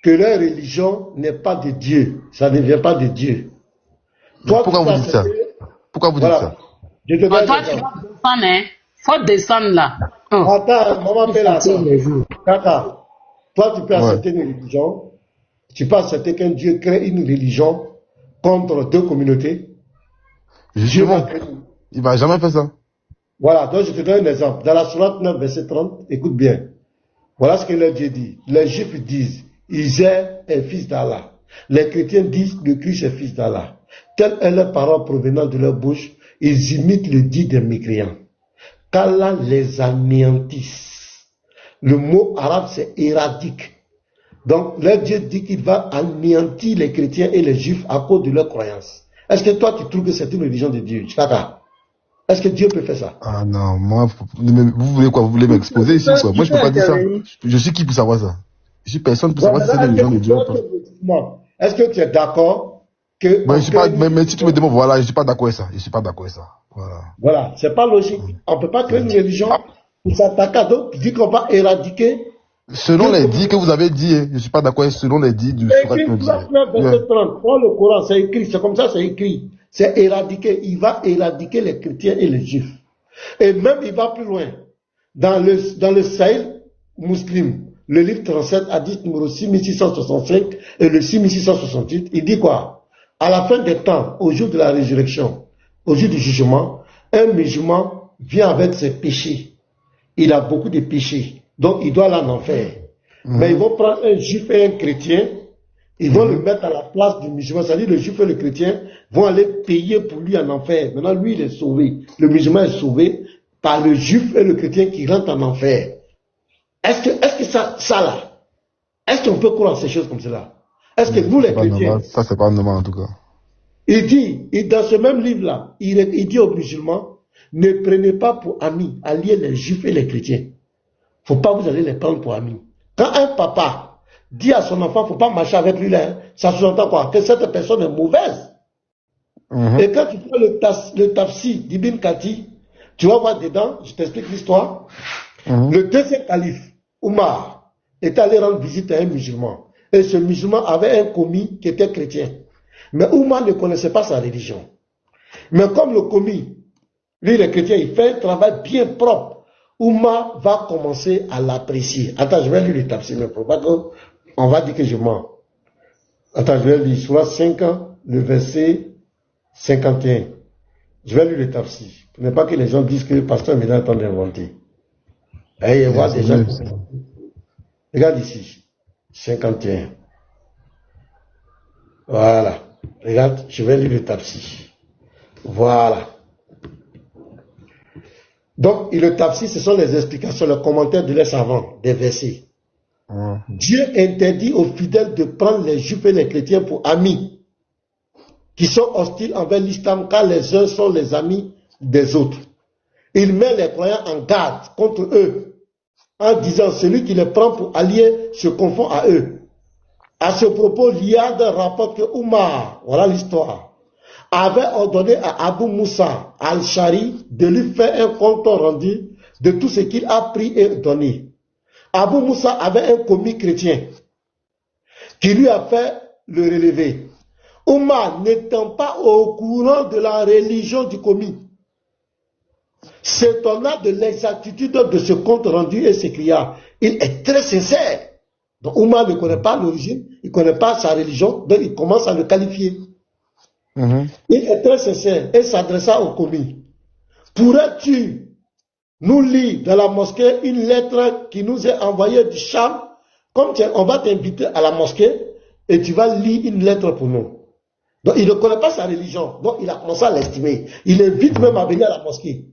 que leur religion n'est pas de Dieu. Ça ne vient pas de Dieu. Toi, pourquoi vous dites ça? Pourquoi vous dites ça? Toi, tu dois descendre, hein? Faut descendre là. Attends, maman, Kaka, toi, tu peux accepter une religion. Tu peux accepter qu'un Dieu crée une religion contre deux communautés. Justement, il ne va jamais faire ça. Voilà, donc je te donne un exemple. Dans la sourate 9, verset 30, écoute bien. Voilà ce que leur Dieu dit. Les Juifs disent, Isaac est fils d'Allah. Les chrétiens disent, le Christ est fils d'Allah. Telles est leur parole provenant de leur bouche, ils imitent le dit des mécréants. Qu'Allah les anéantisse. Le mot arabe, c'est éradique. Donc, leur Dieu dit qu'il va anéantir les chrétiens et les Juifs à cause de leurs croyances. Est-ce que toi, tu trouves que c'est une religion de Dieu? Est-ce que Dieu peut faire ça? Ah non, moi, vous voulez quoi? Vous voulez m'exposer ici, quoi? Moi, je peux pas dire ça. Je suis qui pour savoir ça? Je suis personne pour savoir si c'est une religion de Dieu ou pas. Est-ce que tu es d'accord que... Mais, mais si tu me demandes, voilà, je suis pas d'accord avec ça. Je suis pas d'accord avec ça. Voilà, c'est pas logique. On peut pas créer une religion pour s'attaquer à d'autres. Tu dis qu'on va éradiquer... Selon les dits que vous avez dit, je suis pas d'accord selon les dits du Surat 9, verset 30. Prends le Coran, c'est écrit, c'est comme ça, c'est écrit. C'est éradiquer. Il va éradiquer les chrétiens et les juifs. Et même, il va plus loin. Dans le Sahel musulman, le livre 37, hadith numéro 6665 et le 6668, il dit quoi? À la fin des temps, au jour de la résurrection, au jour du jugement, un musulman vient avec ses péchés. Il a beaucoup de péchés. Donc, il doit aller en enfer. Mais ils vont prendre un juif et un chrétien, ils vont le mettre à la place du musulman. C'est-à-dire, le juif et le chrétien vont aller payer pour lui en enfer. Maintenant, lui, il est sauvé. Le musulman est sauvé. par le juif et le chrétien qui rentre en enfer. Est-ce que ça là, est-ce qu'on peut croire ces choses comme cela? Est-ce que nous les chrétiens... Ça, c'est pas normal en tout cas. Il dit, dans ce même livre-là, il dit aux musulmans, ne prenez pas pour amis, alliés les juifs et les chrétiens. Faut pas vous allez les prendre pour amis. Quand un papa dit à son enfant, faut pas marcher avec lui là, ça sous-entend quoi? Que cette personne est mauvaise. Et quand tu prends le tafsir d'Ibn Kathir, tu vas voir dedans, je t'explique l'histoire. Le deuxième calife, Omar, est allé rendre visite à un musulman. Et ce musulman avait un commis qui était chrétien. Mais Omar ne connaissait pas sa religion. Mais comme le commis, lui le chrétien, il fait un travail bien propre, Omar va commencer à l'apprécier. Attends, je vais lire le tafsir, mais pour pas qu'on va dire que je mens. Attends, je vais lire Sourate 5, le verset 51. Je vais lire le tafsir. Pour ne pas que les gens disent que le pasteur Médan est en train d'inventer. Et il voit déjà. Regarde ici. 51. Voilà. Regarde, je vais lire le tafsir. Voilà. Donc, le tafsir, ce sont les explications, les commentaires de les savants, des versets. Dieu interdit aux fidèles de prendre les juifs et les chrétiens pour amis, qui sont hostiles envers l'islam, car les uns sont les amis des autres. Il met les croyants en garde contre eux, en disant, celui qui les prend pour alliés se confond à eux. À ce propos, l'Iyad rapporte que Omar, voilà l'histoire, avait ordonné à Abu Moussa al-Shari de lui faire un compte rendu de tout ce qu'il a pris et donné. Abu Moussa avait un commis chrétien qui lui a fait le relevé. Omar, n'étant pas au courant de la religion du commis, s'étonna de l'exactitude de ce compte rendu et s'écria, il est très sincère. Donc Omar ne connaît pas l'origine, il ne connaît pas sa religion, donc il commence à le qualifier. Il est très sincère et s'adressa au commis. Pourrais-tu nous lire dans la mosquée une lettre qui nous est envoyée du Cham? Comme on va t'inviter à la mosquée et tu vas lire une lettre pour nous. Donc il ne connaît pas sa religion, donc il a commencé à l'estimer. Il invite même à venir à la mosquée.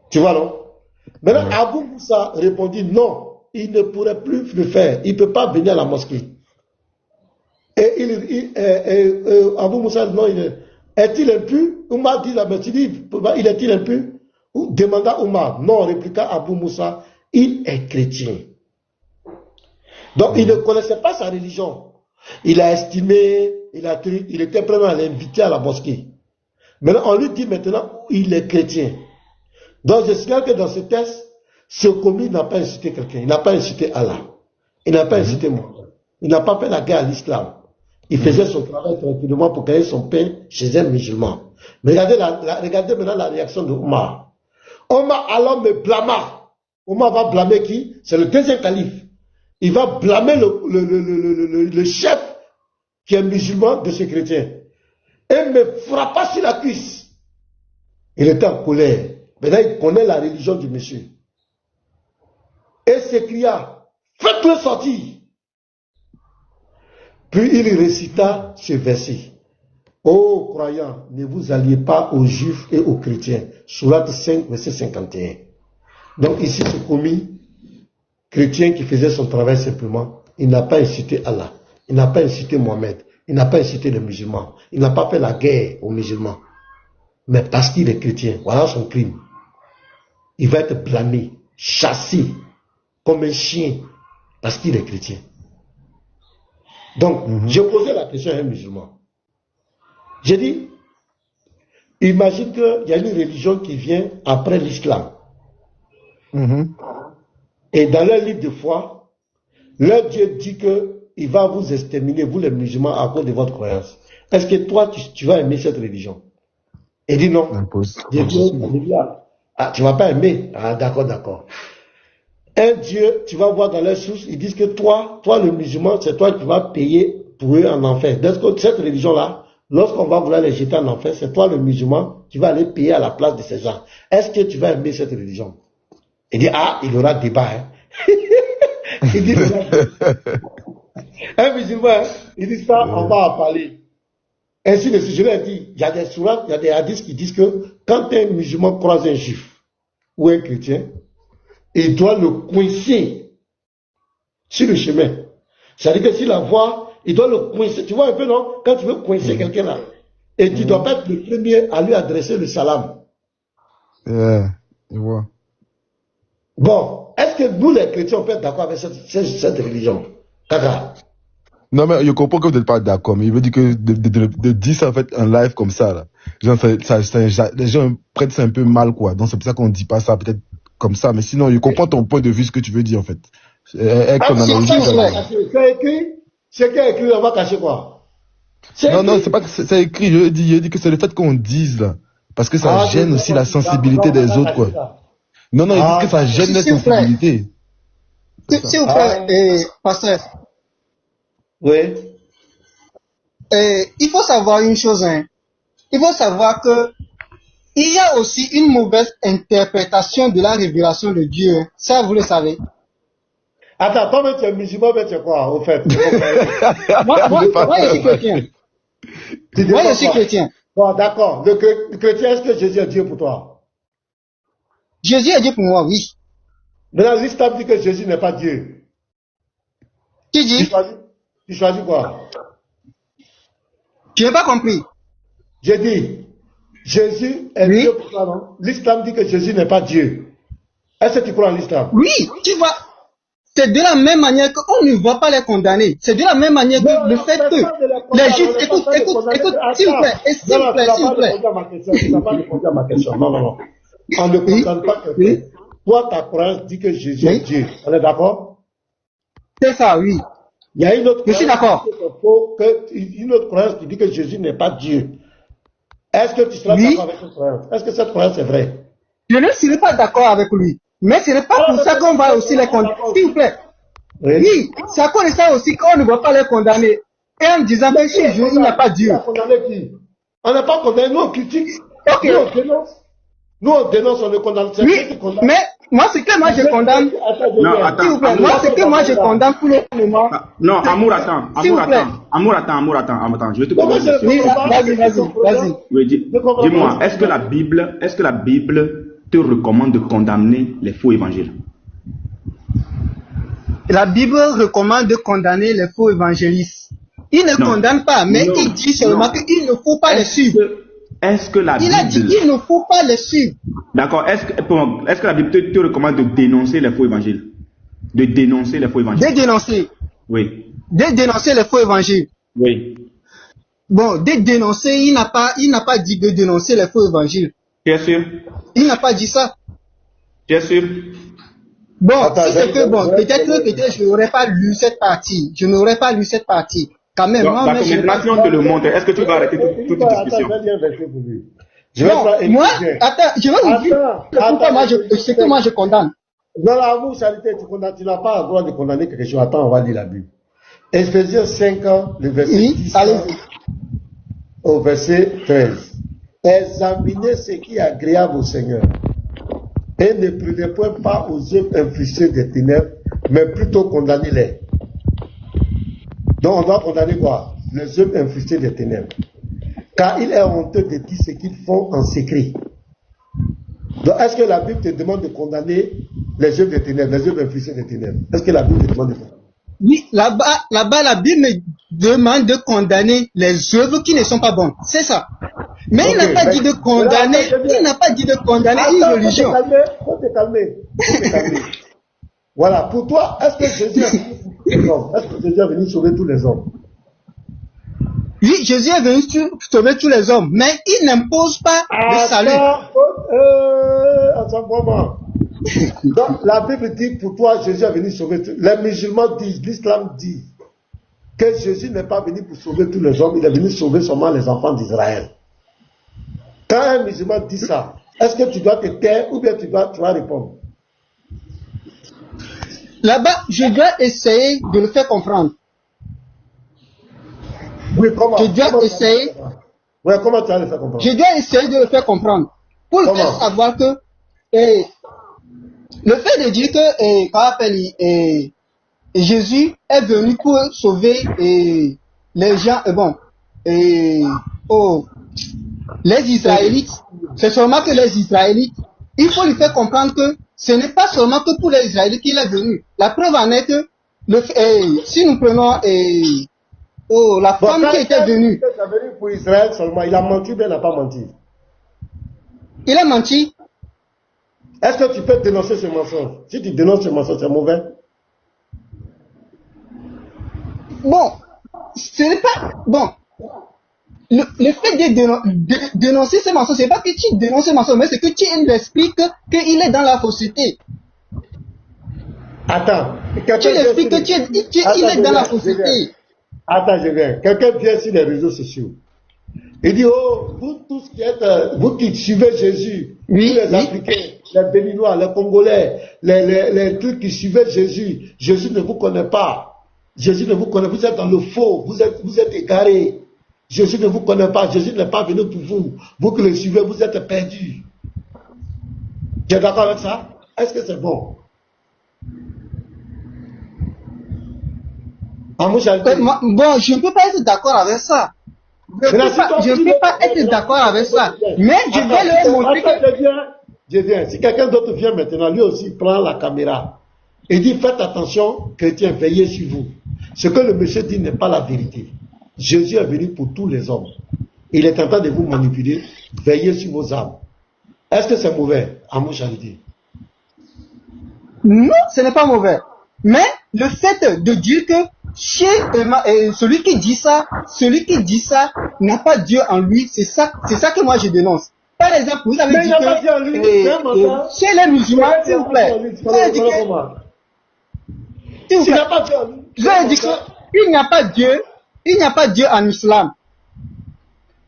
Tu vois, non? Maintenant, Abu Moussa répondit non, il ne pourrait plus le faire. Il ne peut pas venir à la mosquée. Et Abu Moussa dit non, est-il impur? Oumar dit la vérité, il est-il impur? Demanda Oumar. Non, répliqua Abu Moussa, il est chrétien. Donc il ne connaissait pas sa religion. Il a estimé, il était prêt à l'inviter à la mosquée. Maintenant, on lui dit maintenant, il est chrétien. Donc je signale que dans ce texte, ce commis n'a pas insulté quelqu'un. Il n'a pas insulté Allah. Il n'a pas insulté Mohammed. Il n'a pas fait la guerre à l'islam. Il faisait son travail tranquillement pour gagner son pain chez un musulman. Mais regardez maintenant la réaction de Omar. Omar alors me blâma. Omar va blâmer qui? C'est le deuxième calife. Il va blâmer le chef qui est musulman de ce chrétien. Et me frappa sur la cuisse. Il était en colère. Maintenant, il connaît la religion du monsieur. Et s'écria, faites-le sortir. Puis il récita ce verset. Ô croyants, ne vous alliez pas aux juifs et aux chrétiens. Sourate 5, verset 51. Donc ici, ce commis chrétien qui faisait son travail simplement, il n'a pas incité Allah. Il n'a pas incité Mohammed. Il n'a pas incité les musulmans. Il n'a pas fait la guerre aux musulmans. Mais parce qu'il est chrétien, voilà son crime. Il va être blâmé, chassé, comme un chien, parce qu'il est chrétien. Donc, j'ai posé la question à un musulman. J'ai dit, imagine qu'il y a une religion qui vient après l'islam. Et dans leur livre de foi, leur Dieu dit qu'il va vous exterminer, vous les musulmans, à cause de votre croyance. Est-ce que toi, tu vas aimer cette religion? Il dit non. J'ai dit, ah, tu ne vas pas aimer. Ah, d'accord. Un Dieu, tu vas voir dans leurs sources, ils disent que toi le musulman, c'est toi qui vas payer pour eux en enfer. Donc cette religion-là, lorsqu'on va vouloir les jeter en enfer, c'est toi le musulman qui va aller payer à la place de ces gens. Est-ce que tu vas aimer cette religion? Il dit, ah, il y aura débat. Hein. Il dit, un musulman, il dit ça, on va en parler. Ainsi de suite, je l'ai dit, il y a des sourates, il y a des hadiths qui disent que quand un musulman croise un juif, ou un chrétien, il doit le coincer sur le chemin. C'est-à-dire que s'il la voit, il doit le coincer. Tu vois un peu, non? Quand tu veux coincer quelqu'un là, et tu ne dois pas être le premier à lui adresser le salam. Je vois. Bon, est-ce que nous les chrétiens, on peut être d'accord avec cette religion? Kaka. Non, mais je comprends que vous n'êtes pas d'accord, mais il veut dire que de dire ça en fait en live comme ça, là. Genre, les gens prennent ça un peu mal, quoi. Donc c'est pour ça qu'on ne dit pas ça peut-être comme ça, mais sinon, je comprends ton point de vue, ce que tu veux dire en fait. Avec ton analogie. C'est écrit, c'est qui a écrit, on va cacher quoi? Non, c'est pas que c'est écrit, je dis que c'est le fait qu'on dise là. Parce que ça gêne aussi la sensibilité des autres, quoi. Non, ils disent que ça gêne la sensibilité. S'il vous plaît, pasteur. Oui. Il faut savoir une chose, hein. Il faut savoir que il y a aussi une mauvaise interprétation de la révélation de Dieu. Hein. Ça, vous le savez. Attends, toi, tu es musulman, mais tu es quoi, au fait? moi, je suis chrétien. Moi, je suis chrétien. Bon, d'accord. Le chrétien, est-ce que Jésus est Dieu pour toi? Jésus est Dieu pour moi, oui. Maintenant, l'islam dit que Jésus n'est pas Dieu. Qui dit? Tu choisis quoi? Je n'ai pas compris. J'ai dit, Jésus est Dieu pour toi, non? L'islam dit que Jésus n'est pas Dieu. Est-ce que tu crois en l'islam? Oui, tu vois. C'est de la même manière qu'on ne va pas les condamner. C'est de la même manière que le fait que les juifs, écoute, s'il vous plaît, s'il vous plaît. Tu n'as pas répondu à ma question. Non. On ne condamne pas quelqu'un. Toi, ta croyance dit que Jésus est Dieu. On est d'accord? C'est ça, oui. Il y a une autre croyance. Je suis d'accord. Une autre croyance qui dit que Jésus n'est pas Dieu. Est-ce que tu seras d'accord avec cette croyance? Est-ce que cette croyance est vraie? Je ne serai pas d'accord avec lui. Mais ce n'est pas pour ça qu'on va aussi les condamner. S'il vous plaît. Oui, c'est à cause de ça aussi qu'on ne va pas les condamner. Et en disant que chez Dieu, il n'y a pas Dieu. On n'a pas condamné, nous on critique. Okay. Nous on dénonce, on ne condamne pas. Oui, mais moi, ce que moi je condamne. Non, attends. S'il vous plaît, moi, ce que moi je condamne pour le moment. Non, Amour, attends. Je vais te poser une question. Vas-y. Oui, dis-moi, est-ce que la Bible te recommande de condamner les faux évangiles? La Bible recommande de condamner les faux évangélistes. Il ne condamne pas, mais il dit seulement qu'il ne faut pas les suivre. Est-ce que la Bible... Il a dit qu'il ne faut pas les suivre. D'accord. Est-ce que la Bible te recommande de dénoncer les faux évangiles? De dénoncer les faux évangiles? De dénoncer. Oui. De dénoncer les faux évangiles. Oui. Bon, de dénoncer, il n'a pas dit de dénoncer les faux évangiles. Tu es sûr? Il n'a pas dit ça. Tu es sûr? Bon, si c'est que bon, peut-être je n'aurais pas lu cette partie. Je n'aurais pas lu cette partie. Quand même, donc, moi, si on te le montre, est-ce que tu vas arrêter toute discussion? Attends, je vais vous dire ce que moi je condamne. Dans la salité, tu n'as pas le droit de condamner quelque chose. Attends, on va lire la Bible. Éphésiens 5, le verset 10 au verset 13. Examinez ce qui est agréable au Seigneur. Et ne prenez point pas aux œuvres infligées des ténèbres, mais plutôt condamnez-les. Donc on doit condamner quoi? Les œuvres infligées des ténèbres. Car il est honteux de dire ce qu'ils font en secret. Donc est-ce que la Bible te demande de condamner les œuvres des ténèbres, les œuvres infligées des ténèbres? Est-ce que la Bible te demande de condamner? Oui, là-bas, la Bible me demande de condamner les œuvres qui ne sont pas bonnes. C'est ça. Mais il n'a pas dit de condamner, une religion. Faut te calmer. Voilà, pour toi, est-ce que Jésus est venu sauver tous les hommes? Est-ce que Jésus est venu sauver tous les hommes? Oui, Jésus est venu sauver tous les hommes, mais il n'impose pas le salut. Donc, la Bible dit, pour toi, Jésus est venu sauver tous les hommes. Les musulmans disent, l'islam dit, que Jésus n'est pas venu pour sauver tous les hommes, il est venu sauver seulement les enfants d'Israël. Quand un musulman dit ça, est-ce que tu dois te taire ou bien tu vas répondre? Là-bas, je dois essayer de le faire comprendre. Oui, comment? Je dois essayer. Oui, comment tu vas le faire comprendre? Je dois essayer de le faire comprendre. Pour le faire savoir que le fait de dire que Jésus est venu pour sauver les gens, les Israélites, c'est seulement que les Israélites il faut lui faire comprendre que ce n'est pas seulement que pour les Israéliens qu'il est venu. La preuve en est que, si nous prenons la femme qui était venue. Il est venu pour Israël seulement. Il a menti ou bien il n'a pas menti? Il a menti. Est-ce que tu peux dénoncer ce mensonge? Si tu dénonces ce mensonge, c'est mauvais? Bon, ce n'est pas... Bon, le fait de dénoncer ce mensonge, ce n'est pas que tu dénonces ce mensonge, mais c'est que tu lui expliques qu'il est dans la fausseté. Attends. Tu lui expliques qu'il est dans la fausseté. Attends, je viens. Quelqu'un vient sur les réseaux sociaux. Il dit, oh, vous tous qui êtes, vous qui suivez Jésus, oui, tous les Africains, les Béninois, les Congolais, les trucs qui suivaient Jésus, Jésus ne vous connaît pas. Jésus ne vous connaît pas. Vous êtes dans le faux. Vous êtes égarés. Jésus ne vous connaît pas. Jésus n'est pas venu pour vous. Vous qui le suivez, vous êtes perdus. Tu es d'accord avec ça? Est-ce que c'est bon? Bon, je ne peux pas être d'accord avec ça. Je ne peux pas être d'accord avec ça. Mais je vais leur montrer que... Je viens. Si quelqu'un d'autre vient maintenant, lui aussi prend la caméra et dit, faites attention, chrétiens, veillez sur vous. Ce que le monsieur dit n'est pas la vérité. Jésus est venu pour tous les hommes. Il est en train de vous manipuler. Veillez sur vos âmes. Est-ce que c'est mauvais, Amour Charité? Non, ce n'est pas mauvais. Mais le fait de dire que celui qui dit ça n'a pas Dieu en lui, c'est ça que moi je dénonce. Par exemple, vous avez dit que chez les musulmans, s'il vous plaît, vous avez dit qu'il n'y a pas Dieu, il n'y a pas Dieu en islam.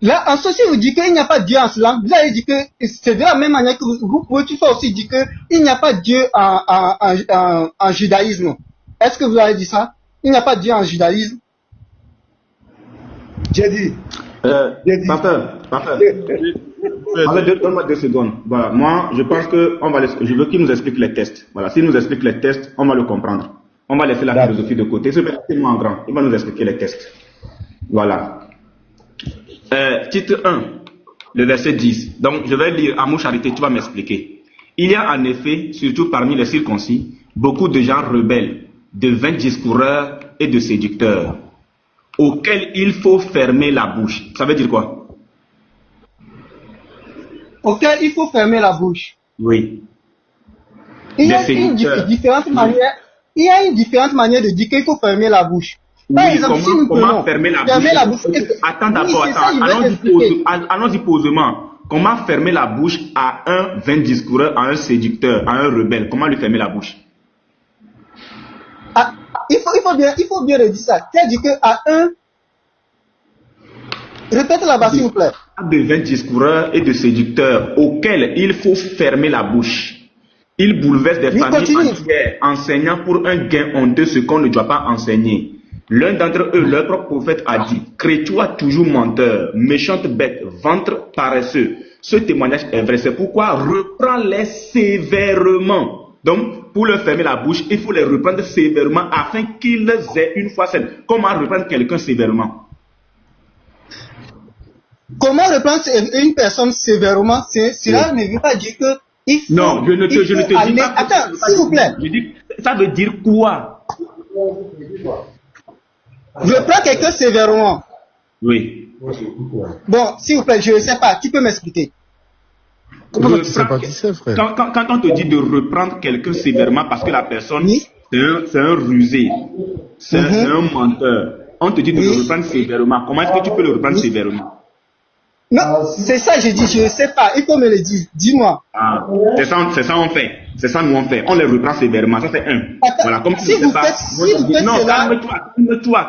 Là, en ceci, vous dites qu'il n'y a pas Dieu en islam. Vous avez dit que c'est de la même manière que vous pouvez aussi dire qu'il n'y a pas Dieu en judaïsme. Est-ce que vous avez dit ça? Il n'y a pas Dieu en judaïsme. J'ai dit. Pasteur. Donne-moi 2 secondes. Voilà. Moi, je pense que je veux qu'il nous explique les tests. Voilà. S'il nous explique les tests, on va le comprendre. On va laisser la philosophie de côté. C'est tellement grand. Il va nous expliquer les tests. Voilà. Titre 1, le verset 10. Donc, je vais lire. Amour Charité, tu vas m'expliquer. Il y a en effet, surtout parmi les circoncis, beaucoup de gens rebelles, de vains discoureurs et de séducteurs, auxquels il faut fermer la bouche. Ça veut dire quoi? Auxquels il faut fermer la bouche. Oui. Il y a une différente manière de dire qu'il faut fermer la bouche. Par exemple, comment fermer la bouche? Attends d'abord, allons-y posément. Comment fermer la bouche à un vain discoureur, à un séducteur, à un rebelle? Comment lui fermer la bouche? Il faut bien le dire ça. C'est-à-dire qu'à un... Répète là-bas, s'il vous plaît. De vains discoureurs et de séducteurs auxquels il faut fermer la bouche. Ils bouleversent des familles entières, enseignant pour un gain honteux ce qu'on ne doit pas enseigner. L'un d'entre eux, leur propre prophète, a dit: Chrétien toujours menteur, méchante bête, ventre paresseux. Ce témoignage est vrai. C'est pourquoi reprends-les sévèrement. Donc, pour leur fermer la bouche, il faut les reprendre sévèrement afin qu'ils aient une foi saine. Comment reprendre quelqu'un sévèrement? Comment reprendre une personne sévèrement? Cela ne veut pas dire que il faut, non, je ne te dis pas. Attends, s'il vous plaît. Je dis, ça veut dire quoi? Reprends quelqu'un sévèrement. Oui. Bon, s'il vous plaît, je ne sais pas. Tu peux m'expliquer? Comment tu sais pas qui c'est, frère? Quand on te dit de reprendre quelqu'un sévèrement parce que la personne, c'est un rusé, c'est un menteur, on te dit de le reprendre sévèrement. Comment est-ce que tu peux le reprendre sévèrement? Non, c'est ça, je dis, je ne sais pas. Il faut me le dire. Dis-moi. Ah, c'est ça on fait. C'est ça nous on fait. On les reprend sévèrement. Ça c'est un. Voilà, comme tu ne sais pas. Non,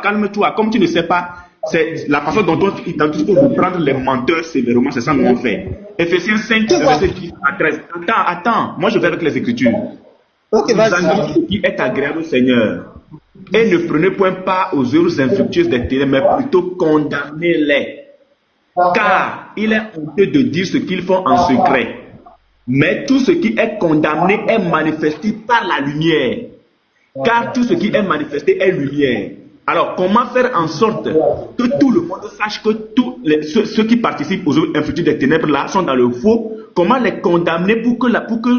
calme-toi. Comme tu ne sais pas, c'est la façon dont on identifie pour reprendre les menteurs sévèrement. C'est ça nous on fait. Ephésiens 5, verset 10 à 13. Attends. Moi je vais avec les Écritures. Ok, vas-y. Ce qui est agréable au Seigneur. Et ne prenez point part aux œuvres infructueuses des ténèbres, mais plutôt condamnez-les. Car il est honteux de dire ce qu'ils font en secret. Mais tout ce qui est condamné est manifesté par la lumière. Car tout ce qui est manifesté est lumière. Alors, comment faire en sorte que tout le monde sache que tous ceux qui participent aux œuvres infructueuses des ténèbres là sont dans le faux? comment les condamner pour que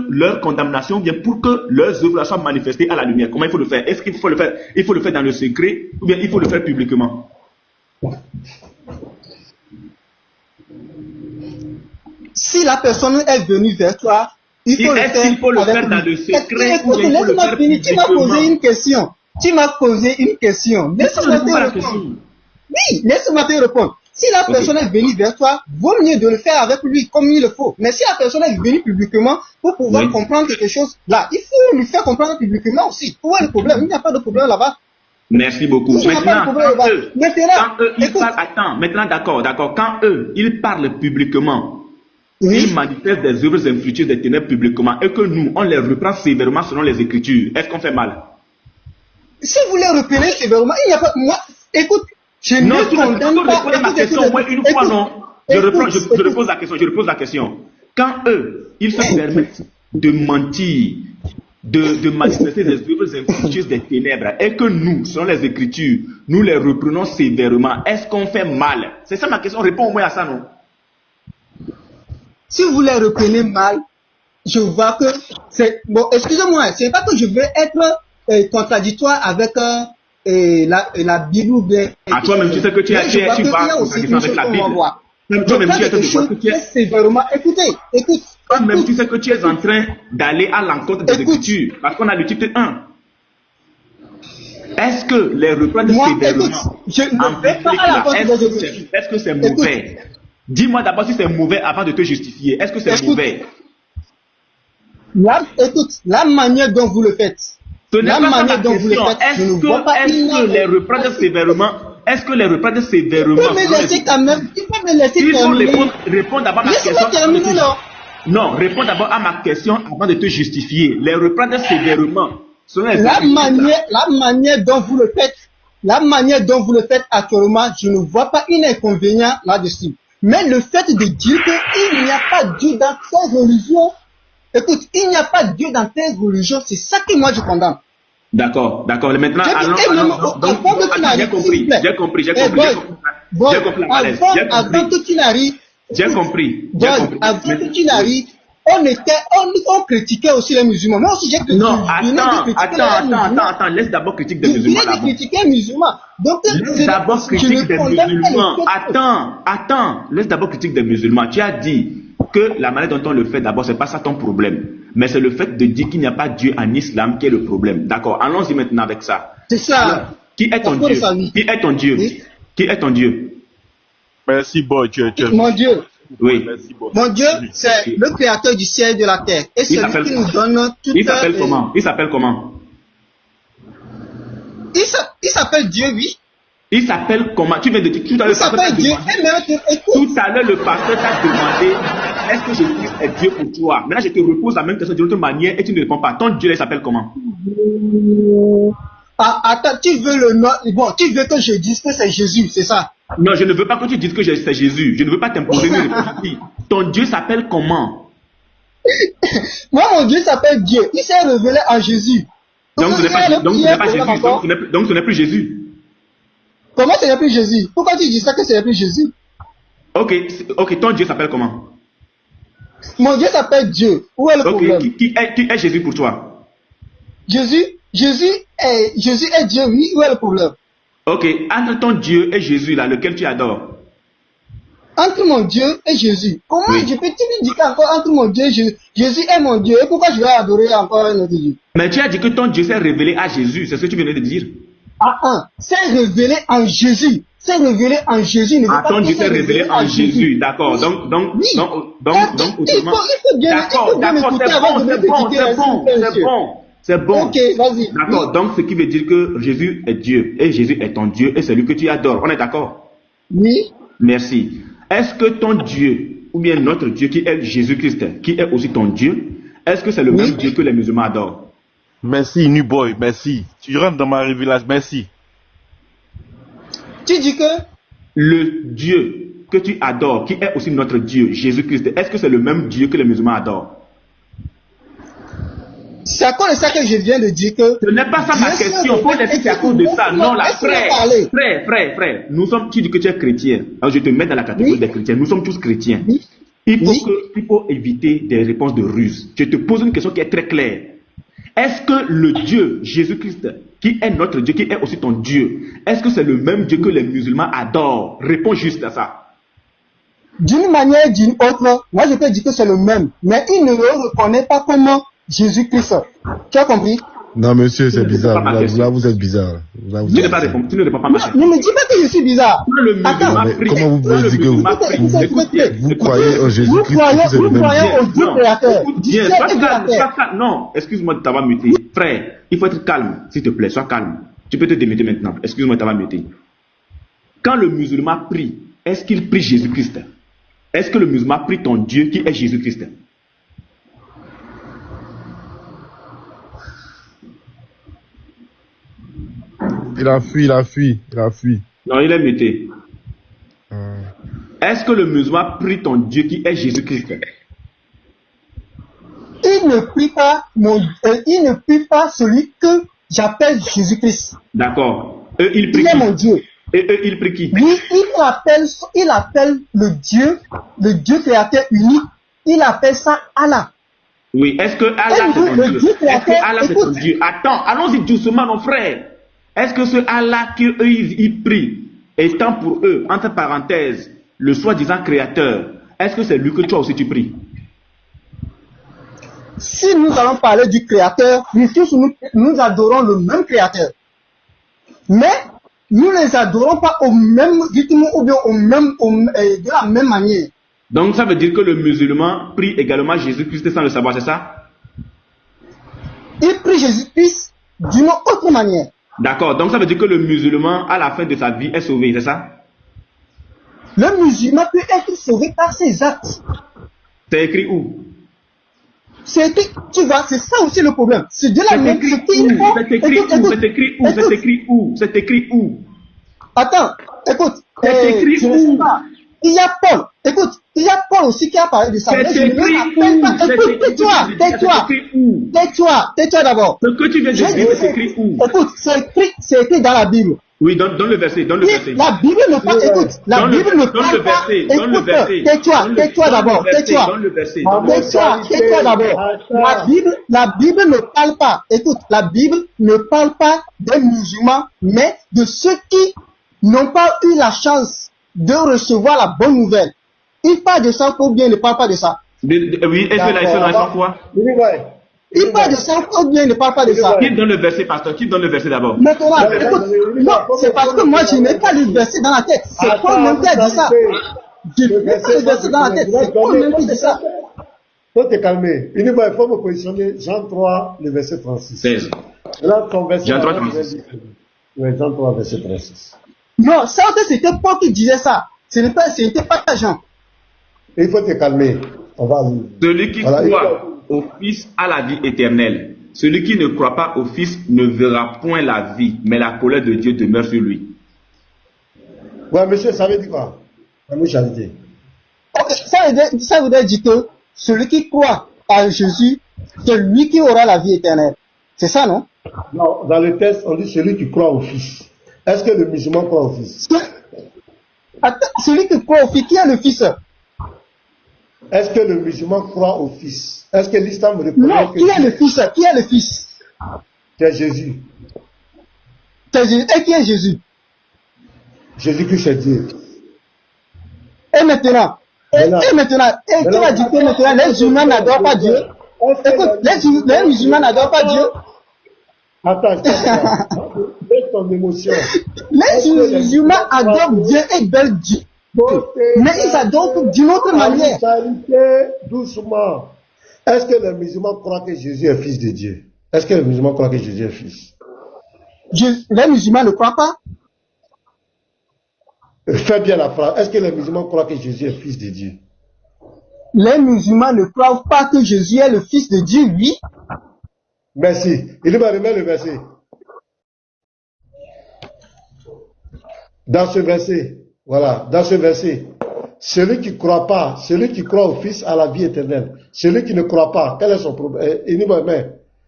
leur condamnation vienne, pour que leurs œuvres soient manifestées à la lumière? Comment il faut le faire? Est-ce qu'il faut le faire? Il faut le faire dans le secret ou bien il faut le faire publiquement? Si la personne est venue vers toi, il faut le faire dans le secret. Laisse-moi finir. Tu m'as posé une question. Laisse-moi te répondre. Oui, laisse-moi te répondre. Si la personne est venue vers toi, vaut mieux de le faire avec lui comme il le faut. Mais si la personne est venue publiquement pour pouvoir comprendre quelque chose, là, il faut lui faire comprendre publiquement aussi. Où est le problème? Il n'y a pas de problème là-bas. Merci beaucoup. Maintenant, d'accord. Quand eux, ils parlent publiquement, ils manifestent des œuvres infructueuses des ténèbres publiquement et que nous, on les reprend sévèrement selon les Écritures, est-ce qu'on fait mal? Si vous les reprenez sévèrement, il n'y a pas... Moi, écoute, je ne condamne pas... ma question au moins une fois, non? Je repose la question. Quand eux, ils se permettent de mentir, de manifester des œuvres infructueuses des ténèbres et que nous, selon les Écritures, nous les reprenons sévèrement, est-ce qu'on fait mal? C'est ça ma question, réponds au moins à ça, non? Si vous les reprenez mal, je vois que c'est... Bon, excusez-moi, c'est pas que je veux être contradictoire avec la Bible ou bien... Ah, toi-même, tu sais que tu vas contradiction avec la Bible. Toi-même, écoute. Toi-même, tu sais que tu es en train d'aller à l'encontre des Écritures, parce qu'on a le titre 1. Est-ce que les reprendre sévèrement est-ce que c'est mauvais? Dis-moi d'abord si c'est mauvais avant de te justifier. Est-ce que c'est mauvais? La manière dont vous le faites. Ce n'est pas ça ma question. Est-ce que les reprendre sévèrement? Est-ce que les reprendre sévèrement? Tu peux me laisser quand même. Tu peux me laisser terminer. Réponds d'abord à ma question. Non, réponds d'abord à ma question avant de te justifier. Les reprendre sévèrement. La manière dont vous le faites actuellement, je ne vois pas un inconvénient là-dessus. Mais le fait de dire qu'il n'y a pas Dieu dans tes religions, écoute, il n'y a pas Dieu dans tes religions, c'est ça que moi je condamne. D'accord. Maintenant, j'ai compris. Avant que tu n'arrives, avant que tu n'arrives, on critiquait aussi les musulmans. Moi aussi, j'ai critiqué. Non, attends, laisse d'abord critiquer des musulmans. Critiquer les musulmans. Donc, laisse d'abord critiquer des musulmans. Attends, laisse d'abord critiquer des musulmans. Tu as dit que la manière dont on le fait d'abord, c'est pas ça ton problème. Mais c'est le fait de dire qu'il n'y a pas Dieu en islam qui est le problème. D'accord, allons-y maintenant avec ça. C'est ça. Alors, qui est ton Dieu? Qui est ton Dieu? Oui. Qui est ton Dieu? Merci, boy. Mon Dieu. Oui. Mon Dieu, c'est le créateur du ciel et de la terre. Et c'est lui qui nous donne toute... Il s'appelle comment? Il s'appelle Dieu, oui. Il s'appelle comment? Tu viens de dire tout à l'heure. Il s'appelle Dieu. Tout à l'heure, le pasteur t'a demandé est-ce que Jésus est Dieu pour toi? Maintenant, je te repose la même question d'une autre manière et tu ne réponds pas. Ton Dieu, il s'appelle comment? Attends, tu veux le nom? Bon, tu veux que je dise que c'est Jésus, c'est ça? Non, je ne veux pas que tu dises que c'est Jésus. Je ne veux pas t'imposer une réponse. Ton Dieu s'appelle comment? Moi, mon Dieu s'appelle Dieu. Il s'est révélé en Jésus. Donc, ce n'est pas Jésus. Donc, ce n'est plus Jésus. Comment ce n'est plus Jésus? Pourquoi tu dis ça que ce n'est plus Jésus? Ok, ton Dieu s'appelle comment? Mon Dieu s'appelle Dieu. Où est le problème? Qui est Jésus pour toi? Jésus est Dieu, oui. Où est le problème? Ok, entre ton Dieu et Jésus, là, lequel tu adores? Entre mon Dieu et Jésus. Comment je peux te dire encore entre mon Dieu et Jésus? Jésus est mon Dieu. Et pourquoi je vais adorer encore un autre Dieu? Mais tu as dit que ton Dieu s'est révélé à Jésus. C'est ce que tu venais de dire. C'est révélé en Jésus. C'est révélé en Jésus. Ton Dieu s'est révélé en Jésus. D'accord. Donc, autrement. C'est bon. Ok, vas-y. D'accord. Donc, ce qui veut dire que Jésus est Dieu. Et Jésus est ton Dieu. Et c'est lui que tu adores. On est d'accord? Oui. Merci. Est-ce que ton Dieu, ou bien notre Dieu qui est Jésus-Christ, qui est aussi ton Dieu, est-ce que c'est le même Dieu que les musulmans adorent? Merci, New Boy, merci. Tu rentres dans ma révélation, merci. Tu dis que le Dieu que tu adores, qui est aussi notre Dieu, Jésus-Christ, est-ce que c'est le même Dieu que les musulmans adorent? C'est à cause de ça que je viens de dire que... Ce n'est pas ça ma question. Faut dire que c'est à cause de ça. Non, là, frère. Tu dis que tu es chrétien. Alors je te mets dans la catégorie des chrétiens. Nous sommes tous chrétiens. Il faut éviter des réponses de ruse. Je te pose une question qui est très claire. Est-ce que le Dieu, Jésus-Christ, qui est notre Dieu, qui est aussi ton Dieu, est-ce que c'est le même Dieu que les musulmans adorent? Réponds juste à ça. D'une manière ou d'une autre, moi je peux dire que c'est le même, mais il ne le reconnaît pas comme Jésus-Christ. Tu as compris? Non, monsieur, c'est bizarre. Là, vous êtes bizarre. Là, vous Tu êtes ne réponds pas ma question. Ne me dis pas que je suis bizarre. Attends, comment vous pouvez dire que vous croyez en Jésus-Christ? Vous croyez au Dieu créateur. Non, excuse-moi de t'avoir muté. Frère, il faut être calme, s'il te plaît, sois calme. Tu peux te démuter maintenant. Excuse-moi de t'avoir muté. Quand le musulman prie, est-ce qu'il prie Jésus-Christ? Est-ce que le musulman prie ton Dieu qui est Jésus-Christ? Il a fui. Non, il est muté. Est-ce que le musulman prie ton Dieu qui est Jésus-Christ? Il ne prie pas celui que j'appelle Jésus-Christ. D'accord. Eux, ils prient Il est qui? mon Dieu. Et eux, ils prient qui? Oui, il appelle le Dieu créateur unique, il appelle ça Allah. Oui, est-ce que Allah c'est ton Dieu? Est-ce que Allah c'est ton Dieu? Attends, allons-y doucement, mon frère. Est-ce que ce Allah qu'eux ils prient, étant pour eux, entre parenthèses, le soi-disant créateur, est-ce que c'est lui que toi aussi tu pries? Si nous allons parler du créateur, nous adorons le même créateur. Mais nous ne les adorons pas au même rythme ou bien de la même manière. Donc ça veut dire que le musulman prie également Jésus-Christ sans le savoir, c'est ça? Il prie Jésus-Christ d'une autre manière. D'accord, donc ça veut dire que le musulman, à la fin de sa vie, est sauvé, c'est ça? Le musulman peut être sauvé par ses actes. C'est écrit où? C'est écrit, tu vois, c'est ça aussi le problème. C'est de la même chose. C'est écrit où? Attends, écoute. C'est écrit où? Il y a Paul. Écoute, il y a Paul aussi qui a parlé de ça. C'est écrit où? Tais-toi d'abord. Ce que tu viens de dire, c'est écrit où? Écoute, c'est écrit dans la Bible. Oui, donne le verset, La Bible ne parle pas, écoute, la Bible ne parle pas, écoute, tais-toi d'abord, tais-toi d'abord. La Bible ne parle pas, écoute, la Bible ne parle pas des musulmans, mais de ceux qui n'ont pas eu la chance de recevoir la bonne nouvelle. Il parle de ça ou bien il ne parle pas de ça? Oui, est-ce que là, il fait dans quoi? Il parle de ça ou bien il ne parle pas de ça? Qui donne le verset, pasteur? Qui donne le verset d'abord? Maintenant, écoute, non, c'est parce que moi je n'ai pas le verset dans la tête. C'est Paul même qui a dit ça. Je n'ai pas le verset dans la tête. C'est Paul même qui dit ça. Faut te calmer. Il faut me positionner. Jean 3, le verset 36. 16. Là, ton verset. Jean 3, 36. Oui, Jean 3, verset 36. Non, ça c'était Paul qui disait ça. Ce n'était pas Jean. Il faut te calmer. On va. Celui qui croit au Fils a la vie éternelle. Celui qui ne croit pas au Fils ne verra point la vie, mais la colère de Dieu demeure sur lui. Ouais, monsieur, ça veut dire quoi? La charité. Okay, ça veut dire que celui qui croit à Jésus, c'est lui qui aura la vie éternelle. C'est ça, non? Non, dans le texte, on dit celui qui croit au Fils. Est-ce que le musulman croit au Fils? Attends, celui qui croit au Fils, qui est le Fils? Est-ce que le musulman croit au Fils? Est-ce que l'islam reconnaît non, qui est le Fils? Qui est le Fils? C'est Jésus. Et qui est Jésus? Jésus-Christ est Dieu. Et maintenant, qui va dire que maintenant les musulmans n'adorent pas Dieu? Écoute, les musulmans n'adorent pas Dieu. Attends, laisse ton émotion. Les musulmans adorent Dieu et veulent Dieu. Mais ils adorent d'une autre manière. Doucement. Est-ce que les musulmans croient que Jésus est fils de Dieu? Est-ce que les musulmans croient que Jésus est fils? Les musulmans ne croient pas. Fais bien la phrase. Est-ce que les musulmans croient que Jésus est fils de Dieu? Les musulmans ne croient pas que Jésus est le fils de Dieu, oui. Merci. Il va remettre le verset. Dans ce verset, voilà, dans ce verset, celui qui ne croit pas, celui qui croit au Fils a la vie éternelle. Celui qui ne croit pas, quel est son problème?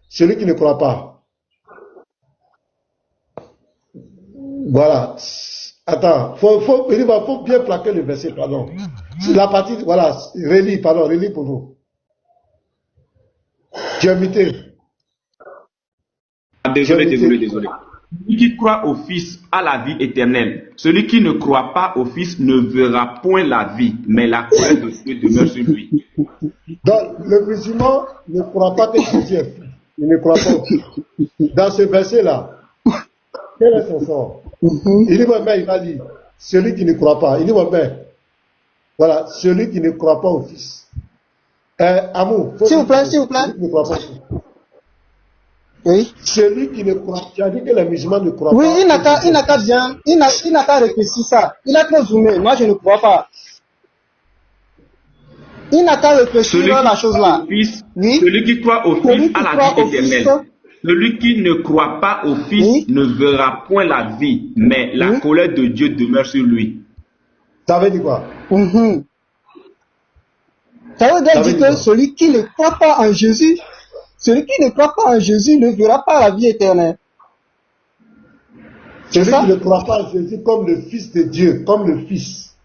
Celui qui ne croit pas. Voilà. Attends, faut bien plaquer le verset, pardon. La partie, voilà, relis pour nous. Tu as muté. Désolé. Celui qui croit au Fils a la vie éternelle. Celui qui ne croit pas au Fils ne verra point la vie, mais la colère de Dieu demeure sur lui. Donc, le musulman ne croit pas que Jésus est fils. Il ne croit pas. Dans ce verset-là, quel est son sort? Il dit, il va dire, celui qui ne croit pas. Il dit, voilà, celui qui ne croit pas au Fils. Amour. S'il vous plaît. Celui qui ne croit pas au Fils. Oui. Celui qui ne croit pas. Tu as dit que les musulmans ne croient pas. Oui, il n'a qu'à réfléchir ça. Il a trop zoomé. Moi, je ne crois pas. Il n'a qu'à réfléchir à la chose là. Oui. Celui qui croit au Fils a la vie éternelle. Celui qui ne croit pas au Fils ne verra point la vie, mais la colère de Dieu demeure sur lui. Ça veut dire quoi? Ça veut dire que celui qui ne croit pas en Jésus, ne verra pas la vie éternelle. Celui qui ne croit pas en Jésus comme le Fils de Dieu, comme le Fils.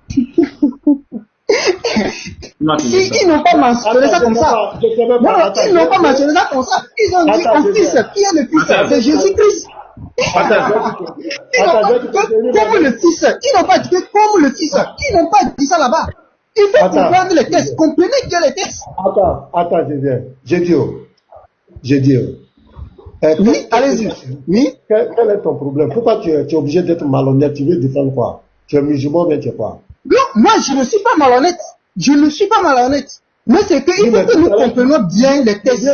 Si ils n'ont pas mentionné ça comme ça. Ils n'ont pas mentionné ça comme ça. Ils ont dit un Fils. Qui est le Fils? C'est Jésus-Christ. Ils n'ont pas dit que comme le Fils. Ils n'ont pas dit que comme le Fils. Ils n'ont pas dit ça là-bas. Il faut comprendre les textes. Comprenez bien les textes. Attends, j'ai dit. Oui, allez-y. Oui. Quel est ton problème? Pourquoi tu es obligé d'être malhonnête? Tu veux défendre quoi? Tu es musulman, mais tu es quoi? Non, moi je ne suis pas malhonnête. Mais c'est qu'il faut que nous comprenions bien les textes.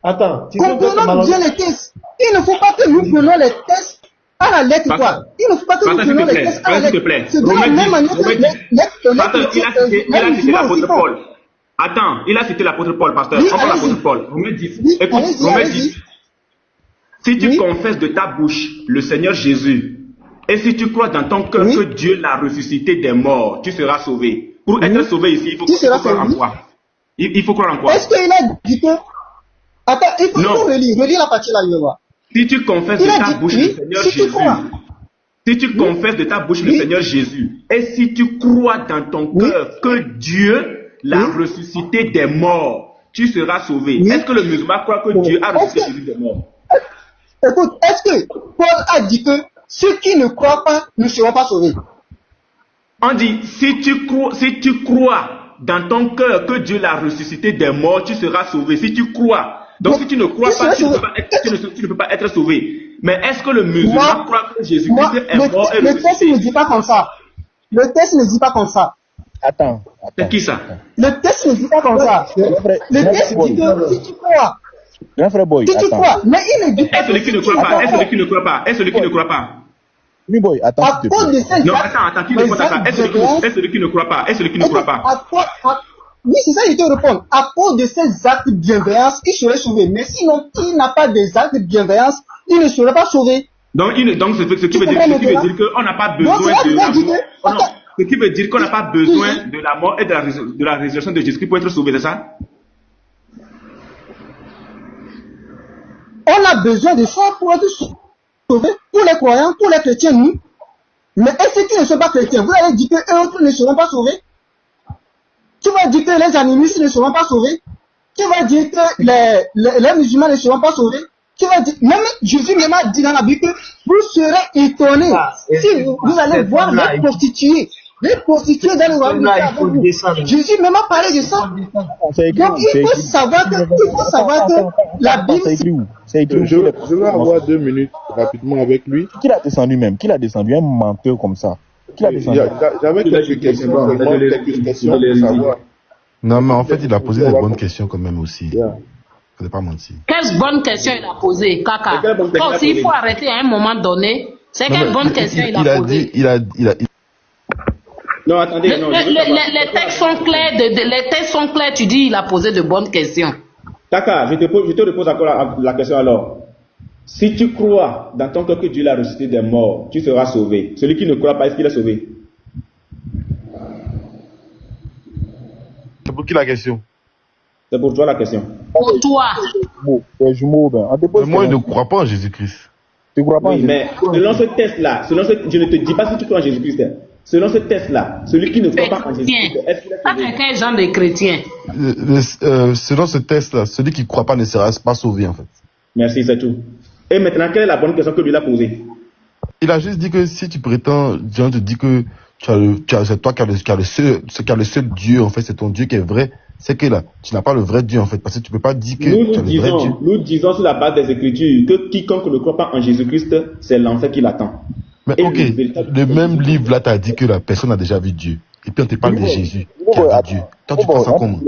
Attends. Comprenons bien les textes. Il ne faut pas que nous prenions les textes à la lettre, quoi. Il ne faut pas que nous prenions les textes à la lettre. C'est de la même manière que il a cité l'apôtre Paul. Attends, il a cité l'apôtre Paul, pasteur. On prend l'apôtre Paul. Romains 10. Écoute, Romains 10. Si tu confesses de ta bouche le Seigneur Jésus, et si tu crois dans ton cœur que Dieu l'a ressuscité des morts, tu seras sauvé. Pour être sauvé ici, il faut croire en quoi? Il faut croire en quoi? Est-ce qu'il a dit que... Attends, il faut relire la partie là, je vais voir. Si tu confesses de ta bouche le Seigneur Jésus, si tu confesses de ta bouche le Seigneur Jésus, et si tu crois dans ton cœur que Dieu l'a ressuscité des morts, tu seras sauvé. Est-ce que le musulman croit que Dieu a ressuscité Jésus des morts? Écoute, est-ce que Paul a dit que ceux qui ne croient pas ne seront pas sauvés? On dit, si tu crois dans ton cœur que Dieu l'a ressuscité des morts, tu seras sauvé. Si tu crois. Donc si tu ne crois pas, tu ne peux pas être sauvé. Mais est-ce que le musulman croit que Jésus-Christ est mort et ressuscité? Le texte ne dit pas comme ça. Le texte ne dit pas comme ça. Attends. C'est qui ça? Le texte ne dit pas comme ça. Le texte dit que si tu crois. Si tu crois, mais il ne dit pas. Est-ce celui qui ne croit pas? Est-ce celui qui ne croit pas? Est-ce celui qui ne croit pas? Oui, boy, attends. Non, attends, qui répond à ça? Est-ce celui qui ne croit pas? Est-ce celui qui ne croit pas? Oui, c'est ça, je te réponds. À cause de ces actes de bienveillance, il serait sauvé. Mais sinon, s'il n'a pas des actes de bienveillance, il ne serait pas sauvé. Donc, ce qui veut dire qu'on n'a pas besoin de la mort. Ce qui veut dire qu'on n'a pas besoin de la mort et de la résurrection de Jésus-Christ pour être sauvé, c'est ça? On a besoin de ça pour être sauvé. Pour les croyants, pour les chrétiens, nous. Mais est-ce qu'ils ne sont pas chrétiens? Vous allez dire qu'eux autres ne seront pas sauvés? Tu vas dire que les animistes ne seront pas sauvés? Tu vas dire que les musulmans ne seront pas sauvés? Tu vas dire, même Jésus même a dit dans la Bible que vous serez étonnés si vous allez voir les prostituées dans le royaume. Jésus même a parlé de ça. Donc il faut savoir que la Bible... Je vais avoir 2 minutes rapidement avec lui. Qui l'a descendu même? Qui l'a descendu? Un menteur comme ça. Qui l'a descendu? J'avais quelques questions pour savoir. Non, mais en fait, il a posé des bonnes questions quand même aussi. Faut pas mentir. Quelle bonne question il a posée, Kaka? Toi aussi, il faut arrêter à un moment donné. C'est quelle bonne question il a posée? Non, attendez. Les textes sont clairs. Les textes sont clairs. Tu dis il a posé de bonnes questions. Kaka, je te repose encore la question alors. Si tu crois dans ton cœur que Dieu l'a ressuscité des morts, tu seras sauvé. Celui qui ne croit pas, est-ce qu'il est sauvé? C'est pour qui la question? C'est pour toi la question. Pour toi. Mais moi, je ne crois pas en Jésus-Christ. Tu crois pas en Jésus-Christ? Mais selon ce test-là, je ne te dis pas si tu crois en Jésus-Christ. selon ce test-là, celui qui ne croit pas en Jésus, est-ce qu'il est pas sauvé? quelqu'un genre de chrétien. Selon ce test-là, celui qui ne croit pas ne sera pas sauvé, en fait. Merci, c'est tout. Et maintenant, quelle est la bonne question que lui a posée? Il a juste dit que si tu prétends, Dieu te dit que c'est toi qui as le seul Dieu, en fait, c'est ton Dieu qui est vrai, c'est que là, tu n'as pas le vrai Dieu, en fait, parce que tu peux pas dire que tu as le vrai Dieu. Nous disons sur la base des Écritures que quiconque ne croit pas en Jésus-Christ, c'est l'enfer qui l'attend. Mais ok, le même livre là t'a dit que la personne a déjà vu Dieu. Et puis on te parle de Jésus qui a vu Dieu. Toi tu penses ça comment?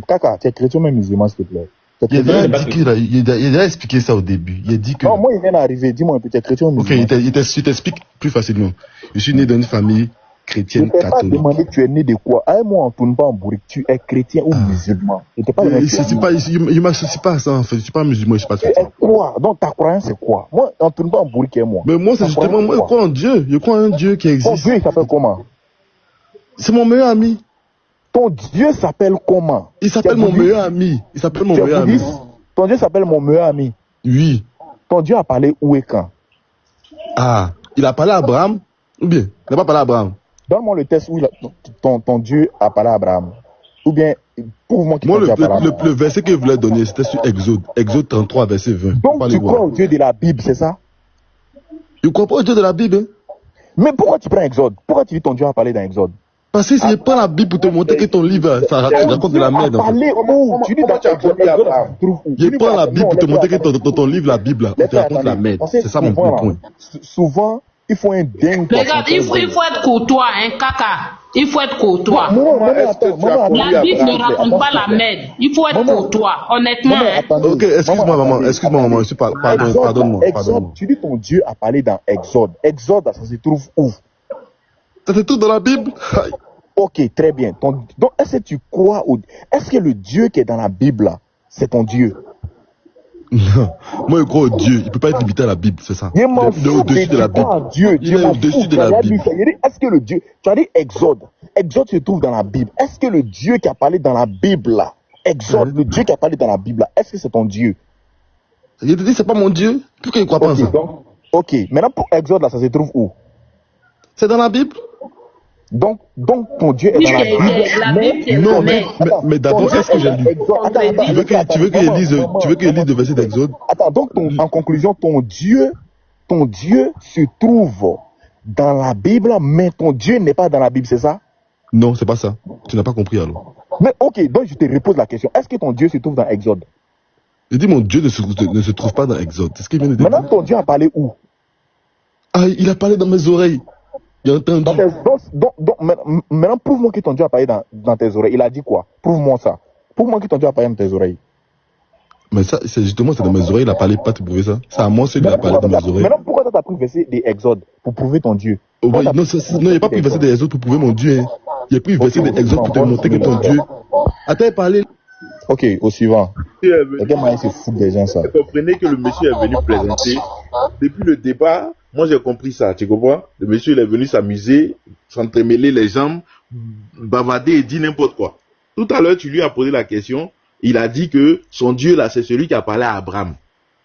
Kaka, tu es chrétien même musulman s'il te plaît. Il a déjà expliqué ça au début. Il a dit que... Non, moi il vient d'arriver, dis-moi un peu, tu es chrétien ou musulman? Ok, il t'explique plus facilement. Je suis né dans une famille chrétienne catholique. Je ne t'ai pas demandé tu es né de quoi. Ah, moi on tourne pas en bourrique, tu es chrétien ou musulman. Je t'ai pas demandé. Il m'associe pas à ça en fait. Je suis pas musulman, je suis pas chrétien. Tu es quoi? Donc ta croyance c'est quoi? Moi on tourne pas en bourrique et moi. Mais moi c'est justement, moi je crois en Dieu. Je crois en un Dieu qui existe. Ton Dieu il s'appelle comment? C'est mon meilleur ami. Ton Dieu s'appelle comment? Il s'appelle mon meilleur ami. Il s'appelle mon meilleur ami. Ton Dieu s'appelle mon meilleur ami. Oui. Ton Dieu a parlé où et quand? Ah, il a parlé à Abraham ou bien il n'a pas parlé à Abraham? Donne-moi le test où ton Dieu a parlé à Abraham. Ou bien, prouve-moi qu'il a parlé à Abraham. Le verset qu'il voulait donner, c'était sur Exode. Exode 33, verset 20. Donc tu crois au Dieu de la Bible, c'est ça? Je ne crois pas au Dieu de la Bible. Hein? Mais pourquoi tu prends Exode? Pourquoi tu dis ton Dieu a parlé dans Exode? Parce que si je prends la Bible pour te montrer que ton livre, ça raconte de la merde. En fait. Tu dis dans Exode, je prends la Bible pour te montrer que ton livre, la Bible, te raconte de la merde. C'est ça mon point. Souvent, il faut un dingue. Regarde, il faut être courtois, hein, Kaka. Il faut être courtois. La Bible ne raconte pas la merde. Il faut être courtois, honnêtement. Ok, excuse-moi, maman. Pardonne-moi. Tu dis ton Dieu a parlé dans Exode. Exode, ça se trouve où? Ça se trouve dans la Bible. Ok, très bien. Donc, est-ce que tu crois est-ce que le Dieu qui est dans la Bible, là, c'est ton Dieu? Non. Moi, je crois au Dieu. Il ne peut pas être limité à la Bible, c'est ça. Il est au-dessus de la Bible. Il est au-dessus de la Bible. Est-ce que le Dieu... Tu as dit Exode. Exode se trouve dans la Bible. Est-ce que le Dieu qui a parlé dans la Bible, là, Exode, le Dieu qui a parlé dans la Bible, là, est-ce que c'est ton Dieu? Je te dis, c'est pas mon Dieu. Pourquoi il ne croit pas en ça? Ok. Maintenant, pour Exode, là, ça se trouve où? C'est dans la Bible. Donc ton Dieu est dans la Bible. Non, mais d'abord, qu'est-ce que j'ai lu? Tu veux que je lise le verset d'Exode? Attends, donc en conclusion, ton Dieu se trouve dans la Bible, mais ton Dieu n'est pas dans la Bible, c'est ça? Non, c'est pas ça. Tu n'as pas compris alors. Mais ok, donc je te repose la question. Est-ce que ton Dieu se trouve dans Exode? Je dis mon Dieu ne se trouve pas dans Exode. C'est ce qu'il vient de dire. Maintenant, ton Dieu a parlé où? Ah, il a parlé dans mes oreilles. J'ai entendu. Donc, maintenant, prouve-moi que ton Dieu a parlé dans tes oreilles. Il a dit quoi? Prouve-moi ça. Prouve-moi que ton Dieu a parlé dans tes oreilles. Mais ça, c'est justement, c'est dans mes oreilles. Il a parlé pas pour prouver ça. C'est à moi celui qui a parlé dans mes oreilles. Maintenant, pourquoi tu as pris le verset des Exodes pour prouver ton Dieu? Non, il n'y a pas pris le verset des Exodes pour prouver mon Dieu. Hein. Il a pris le verset des Exodes pour te montrer que ton Dieu. Attends, parler. Ok, au suivant. Quel moyen se foutre des gens ça? Vous comprenez que le monsieur est venu plaisanter. Depuis le départ, moi j'ai compris ça, tu comprends? Le monsieur il est venu s'amuser, s'entremêler les jambes, bavarder et dire n'importe quoi. Tout à l'heure, tu lui as posé la question, il a dit que son Dieu là, c'est celui qui a parlé à Abraham.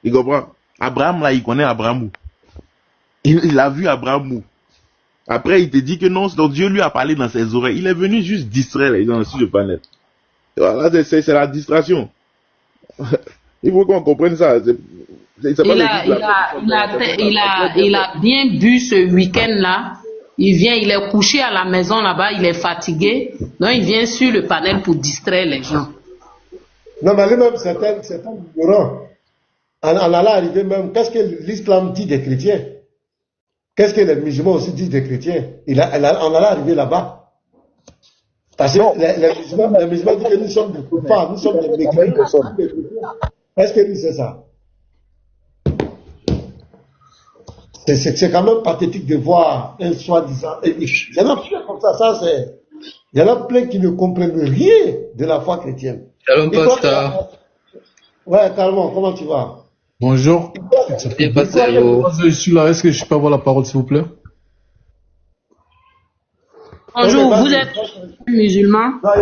Tu comprends? Abraham là, il connaît Abraham où? Il a vu Abraham où? Après, il te dit que non, son Dieu lui a parlé dans ses oreilles. Il est venu juste distraire les gens sur le panel. Voilà, c'est la distraction. Il faut qu'on comprenne ça. Il a bien bu ce week-end-là. Il est couché à la maison là-bas, il est fatigué. Donc il vient sur le panel pour distraire les gens. Non, mais lui-même, c'est un ignorant. On allait arriver même, qu'est-ce que l'islam dit des chrétiens? Qu'est-ce que les musulmans aussi disent des chrétiens? On allait arriver là-bas. Parce que les musulmans disent que nous sommes des coupables, nous sommes des mécréants. Est-ce que c'est ça? C'est quand même pathétique de voir un soi-disant. Il y en a plein comme ça, il y en a plein qui ne comprennent rien de la foi chrétienne. Shalom, pasteur. Ouais, Calmon, comment tu vas? Bonjour. Je suis là, est-ce que je peux avoir la parole, s'il vous plaît? Bonjour, vous êtes musulman? Non, il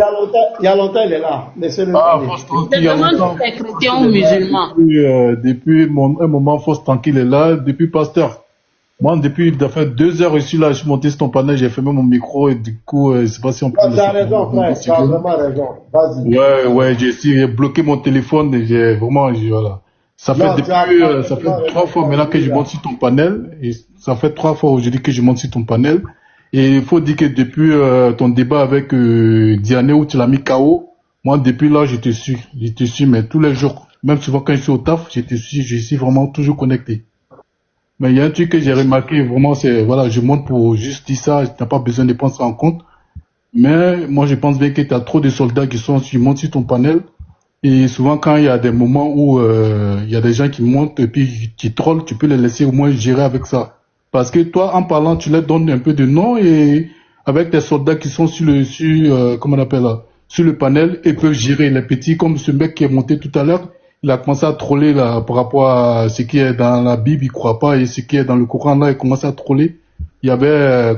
y a longtemps, il est là. Laissez-le parler. Il y a longtemps. Vous êtes chrétien ou musulman? Depuis un moment, Force Tranquille est là, depuis pasteur. Moi, depuis, ça fait 2 heures ici, là, je suis monté sur ton panel, j'ai fermé mon micro et du coup, je sais pas si on peut... Tu as raison, frère, tu as vraiment raison. Vas-y. Ouais, j'ai bloqué mon téléphone et j'ai vraiment, voilà. Ça fait 3 fois maintenant que je monte sur ton panel et ça fait 3 fois aujourd'hui que je monte sur ton panel. Et il faut dire que depuis ton débat avec Diane où tu l'as mis KO, moi, depuis là, je te suis, mais tous les jours, même souvent quand je suis au taf, je suis vraiment toujours connecté. Mais il y a un truc que j'ai remarqué, vraiment, c'est, voilà, je monte pour juste dire ça, tu n'as pas besoin de prendre ça en compte. Mais moi, je pense bien que tu as trop de soldats qui montent sur ton panel. Et souvent, quand il y a des moments où il y a des gens qui montent et puis qui trollent, tu peux les laisser au moins gérer avec ça. Parce que toi, en parlant, tu leur donnes un peu de nom et avec tes soldats qui sont sur le panel, ils peuvent gérer les petits, comme ce mec qui est monté tout à l'heure. Il a commencé à troller là par rapport à ce qui est dans la Bible, il croit pas, et ce qui est dans le Coran là, il commence à troller. Il y avait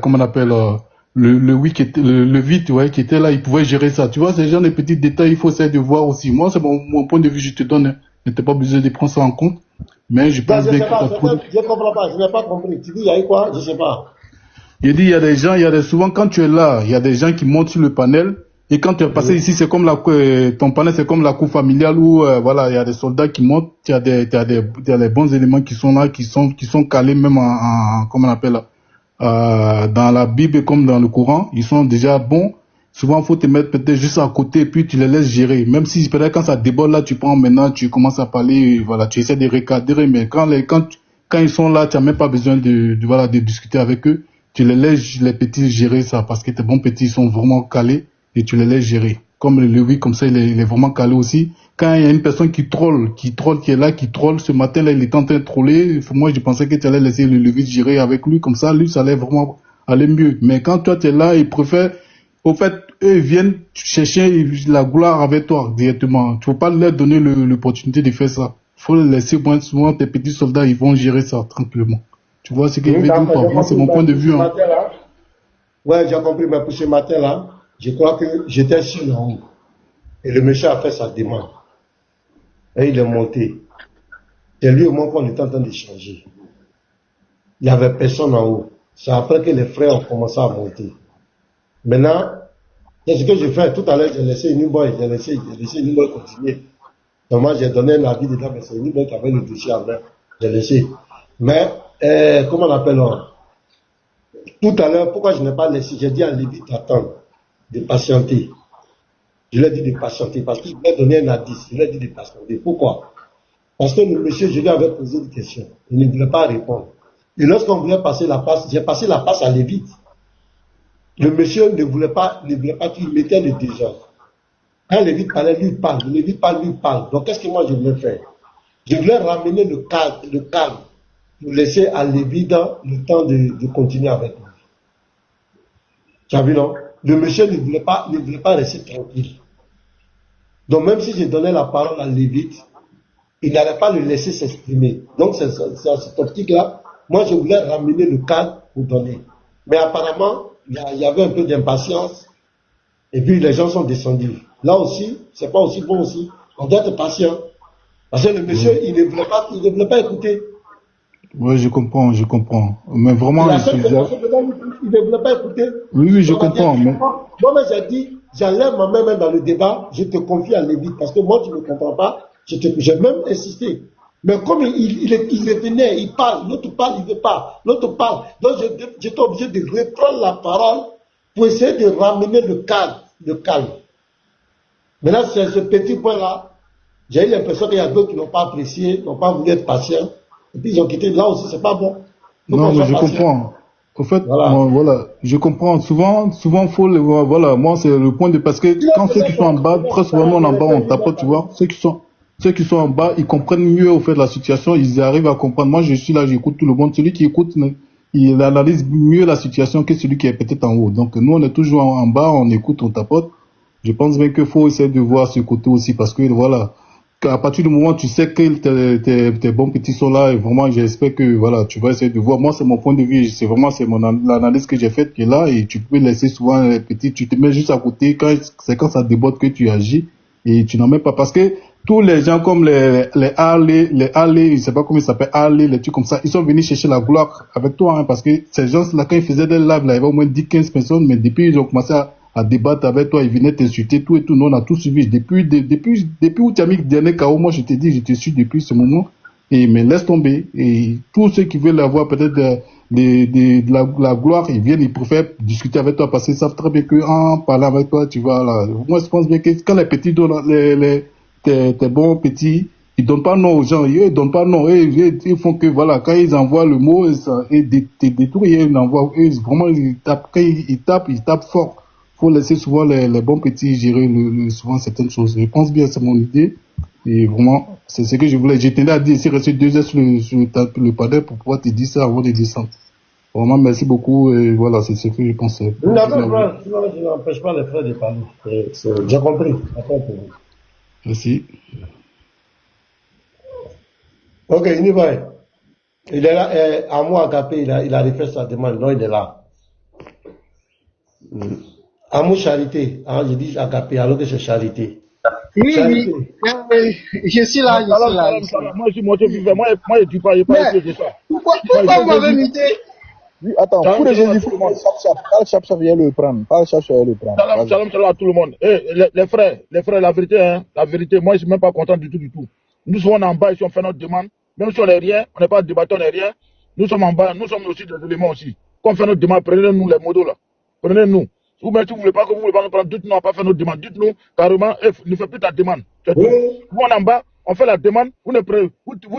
le vide, ouais, qui était là, il pouvait gérer ça. Tu vois, ces genre de petits détails, il faut essayer de voir aussi. Moi, c'est mon point de vue, je te donne, hein. N'était pas besoin de prendre ça en compte. Mais je pense que je comprends pas, je n'ai pas compris. Tu dis, il y a eu quoi? Je sais pas. Il dit, il y a des gens, souvent quand tu es là, il y a des gens qui montent sur le panel. Et quand tu es passé ici, c'est comme ton panel, c'est comme la cour familiale où, voilà, il y a des soldats qui montent, il y a des bons éléments qui sont là, qui sont calés même comment on appelle, dans la Bible comme dans le Coran. Ils sont déjà bons. Souvent, faut te mettre peut-être juste à côté et puis tu les laisses gérer. Même si peut-être quand ça déborde là, tu prends maintenant, tu commences à parler, voilà, tu essaies de recadrer, mais quand ils sont là, tu n'as même pas besoin de discuter avec eux. Tu les laisses les petits gérer ça parce que tes bons petits sont vraiment calés. Et tu les laisses gérer. Comme le Lévi, comme ça, il est vraiment calé aussi. Quand il y a une personne qui est là, qui troll, ce matin, là, il est en train de troller. Moi, je pensais que tu allais laisser le Lévi gérer avec lui, comme ça, lui, ça allait vraiment aller mieux. Mais quand toi, tu es là, il préfère, au fait, eux, ils viennent chercher la gloire avec toi, directement. Tu ne faut pas leur donner l'opportunité de faire ça. Il faut les laisser, souvent, tes petits soldats, ils vont gérer ça, tranquillement. Tu vois ce que je veux dire, moi, c'est mon point de vue, hein. Ouais, j'ai compris, mais pour ce matin-là, je crois que j'étais sur en haut. Et le monsieur a fait sa demande. Et il est monté. C'est lui au moins qu'on était en train d'échanger. Il n'y avait personne en haut. C'est après que les frères ont commencé à monter. Maintenant, c'est ce que je fais. Tout à l'heure, j'ai laissé une boy, j'ai laissé une boy continuer. Donc moi, j'ai donné un avis dedans, mais c'est une boy qui avait le dossier en main. J'ai laissé. Mais, comment on appelle on? Tout à l'heure, pourquoi je n'ai pas laissé? J'ai dit à Lévi d'attendre, de patienter. Je lui ai dit de patienter parce qu'il voulait donner un indice. Je lui ai dit de patienter. Pourquoi? Parce que le monsieur, je lui avais posé une question. Il ne voulait pas répondre. Et lorsqu'on voulait passer la passe, j'ai passé la passe à Lévite. Le monsieur ne voulait pas qu'il mettait le désordre. Quand Lévite parlait, lui parle. Lévite parle, lui parle. Donc qu'est-ce que moi je voulais faire? Je voulais ramener le calme pour laisser à Lévite le temps de continuer avec lui. Tu as vu, non? Le monsieur ne voulait pas rester tranquille. Donc même si je donnais la parole à Lévite, il n'allait pas le laisser s'exprimer. Donc c'est à cette optique-là, moi je voulais ramener le cadre pour donner. Mais apparemment, il y avait un peu d'impatience, et puis les gens sont descendus. Là aussi, c'est pas aussi bon aussi. On doit être patient. Parce que le monsieur, il ne voulait pas écouter. Oui, je comprends. Mais vraiment, il ne voulait pas écouter. Oui, je comprends. Mais... Moi, j'ai dit, j'enlève ma main dans le débat, je te confie à Lévite, parce que moi, tu ne comprends pas, j'ai même insisté. Mais comme il revenait, il parle, l'autre parle, il ne veut pas, l'autre parle. Donc, j'étais obligé de reprendre la parole pour essayer de ramener le calme. Maintenant, c'est ce petit point-là, j'ai eu l'impression qu'il y a d'autres qui n'ont pas apprécié, n'ont pas voulu être patients. Et puis ils ont quitté. Là aussi, c'est pas bon. Non, mais je comprends. En fait, voilà, je comprends. Souvent, faut le voir. Voilà, moi, c'est le point de parce que quand ceux qui sont en bas, très souvent, nous, en bas, on tapote, tu vois. Ceux qui sont en bas, ils comprennent mieux au fait la situation. Ils arrivent à comprendre. Moi, je suis là, j'écoute tout le monde. Celui qui écoute, il analyse mieux la situation que celui qui est peut-être en haut. Donc, nous, on est toujours en bas, on écoute, on tapote. Je pense bien qu'il faut essayer de voir ce côté aussi parce que voilà. À partir du moment où tu sais que tes bons petits sont là, et vraiment, j'espère que, voilà, tu vas essayer de voir. Moi, c'est mon point de vue, l'analyse que j'ai faite qui est là, et tu peux laisser souvent les petits, tu te mets juste à côté, c'est quand ça déborde que tu agis, et tu n'en mets pas. Parce que, tous les gens comme les Harley, je sais pas comment ils s'appellent, Harley, les trucs comme ça, ils sont venus chercher la gloire avec toi, hein, parce que ces gens-là, quand ils faisaient des lives, là, il y avait au moins 10-15 personnes, mais depuis, ils ont commencé à débattre avec toi, ils venaient t'insulter, tout et tout, nous, on a tout suivi. Depuis où tu as mis le dernier KO, moi, je t'ai dit, je te suis depuis ce moment, mais laisse tomber. Et tous ceux qui veulent avoir peut-être de la gloire, ils viennent, ils préfèrent discuter avec toi, parce qu'ils savent très bien qu'en parlant avec toi, tu vois, là, moi, je pense bien que quand les petits donnent, tes bons petits, ils donnent pas nom aux gens, ils donnent pas nom, ils font que voilà, quand ils envoient le mot, et des tours, ils envoient, vraiment, ils tapent, quand ils tapent fort. Faut laisser souvent les bons petits gérer souvent certaines choses. Je pense bien, c'est mon idée. Et vraiment, c'est ce que je voulais. J'ai tenu à dire, ici, rester 2 heures sur le panel pour pouvoir te dire ça avant de descendre. Vraiment, merci beaucoup, et voilà, c'est ce que je pensais. Non, je n'empêche pas les frères de parler. J'ai compris. Merci. Ok, il y va. Il est là, à moi, Agapé, il a refait sa demande. Non, il est là. Amour Charité. Hein, je dis Agapé, alors que c'est Charité. Oui, Charité. oui. Je suis là, je suis là. Moi, je suis monté vivant. Moi, je dis pas, de ça. Pourquoi vous m'avez invité? Oui, attends, pour les gens, il faut parle Chap, viens le prendre. Parle Chap, viens le prendre. Salam à tout le monde. Les frères, la vérité, moi, je suis même pas content du tout. Nous sommes en bas, ici, on fait notre demande. Même si on n'est rien, on n'est pas débattant, on n'est rien. Nous sommes en bas, nous sommes aussi des éléments aussi. Quand on fait notre demande, prenez-nous les modos là. Prenez-nous. Ou même si vous ne voulez pas nous prendre, dites-nous, on n'a pas fait notre demande. Dites-nous carrément, ne fais plus ta demande. Nous, on est en bas, on fait la demande, vous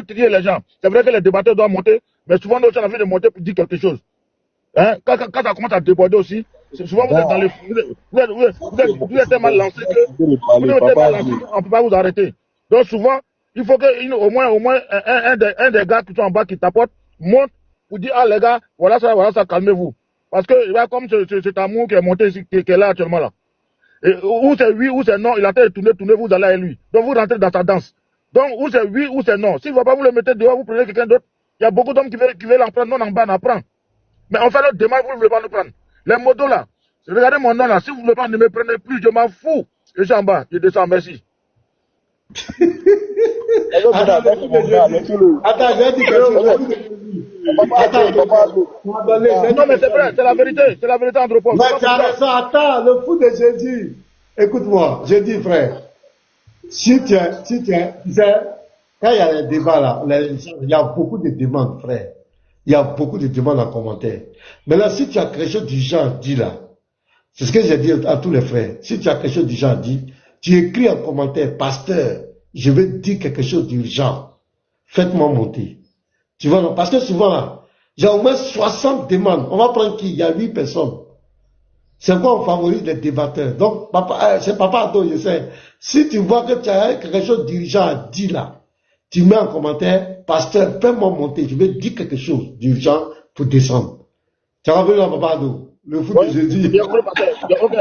triez les gens. C'est vrai que les débatteurs doivent monter, mais souvent, nous, on a envie de monter pour dire quelque chose. Hein? Quand ça commence à déborder aussi, souvent vous êtes dans les. Vous êtes tellement lancé que. On ne peut pas vous arrêter. Donc souvent, il faut que au moins un des gars qui sont en bas qui tapotent monte pour dire ah les gars, voilà ça, calmez-vous. Parce que il y a comme cet amour qui est monté ici, qui est là actuellement là. Et, ou c'est oui, ou c'est non, il a été tourné, vous allez à lui. Donc vous rentrez dans sa danse. Donc ou c'est oui, ou c'est non. S'il ne va pas vous le mettre dehors, vous prenez quelqu'un d'autre. Il y a beaucoup d'hommes qui veulent en prendre, non en bas, on en prend. Mais on fait notre demande, vous ne voulez pas nous prendre. Les motos là, regardez mon nom là, si vous ne voulez pas, ne me prenez plus, je m'en fous. Je suis en bas, je descends, merci. Attends, je vais dire quelque chose. Non, mais c'est vrai, c'est la vérité, Andropov. Mais tu as raison, attends, le fou de Jésus. Écoute-moi, je dis frère, si tu sais, quand il y a les débats là, il y a beaucoup de demandes, frère. Il y a beaucoup de demandes en commentaire. Maintenant, si tu as quelque chose du genre, dis là. C'est ce que j'ai dit à tous les frères. Si tu as quelque chose du genre, dis. Tu écris en commentaire, pasteur, je veux dire quelque chose du genre. Faites-moi monter. Tu vois, non? Parce que souvent là, j'ai au moins 60 demandes. On va prendre qui? Il y a 8 personnes. C'est quoi on favorise les débatteurs? Donc, c'est Papa Ado, je sais. Si tu vois que tu as quelque chose du genre, dis là. Tu mets en commentaire, pasteur, fais-moi monter, je vais dire quelque chose du genre pour descendre. Tu as compris là, Papa Ado? Le foot de Jésus. Ok,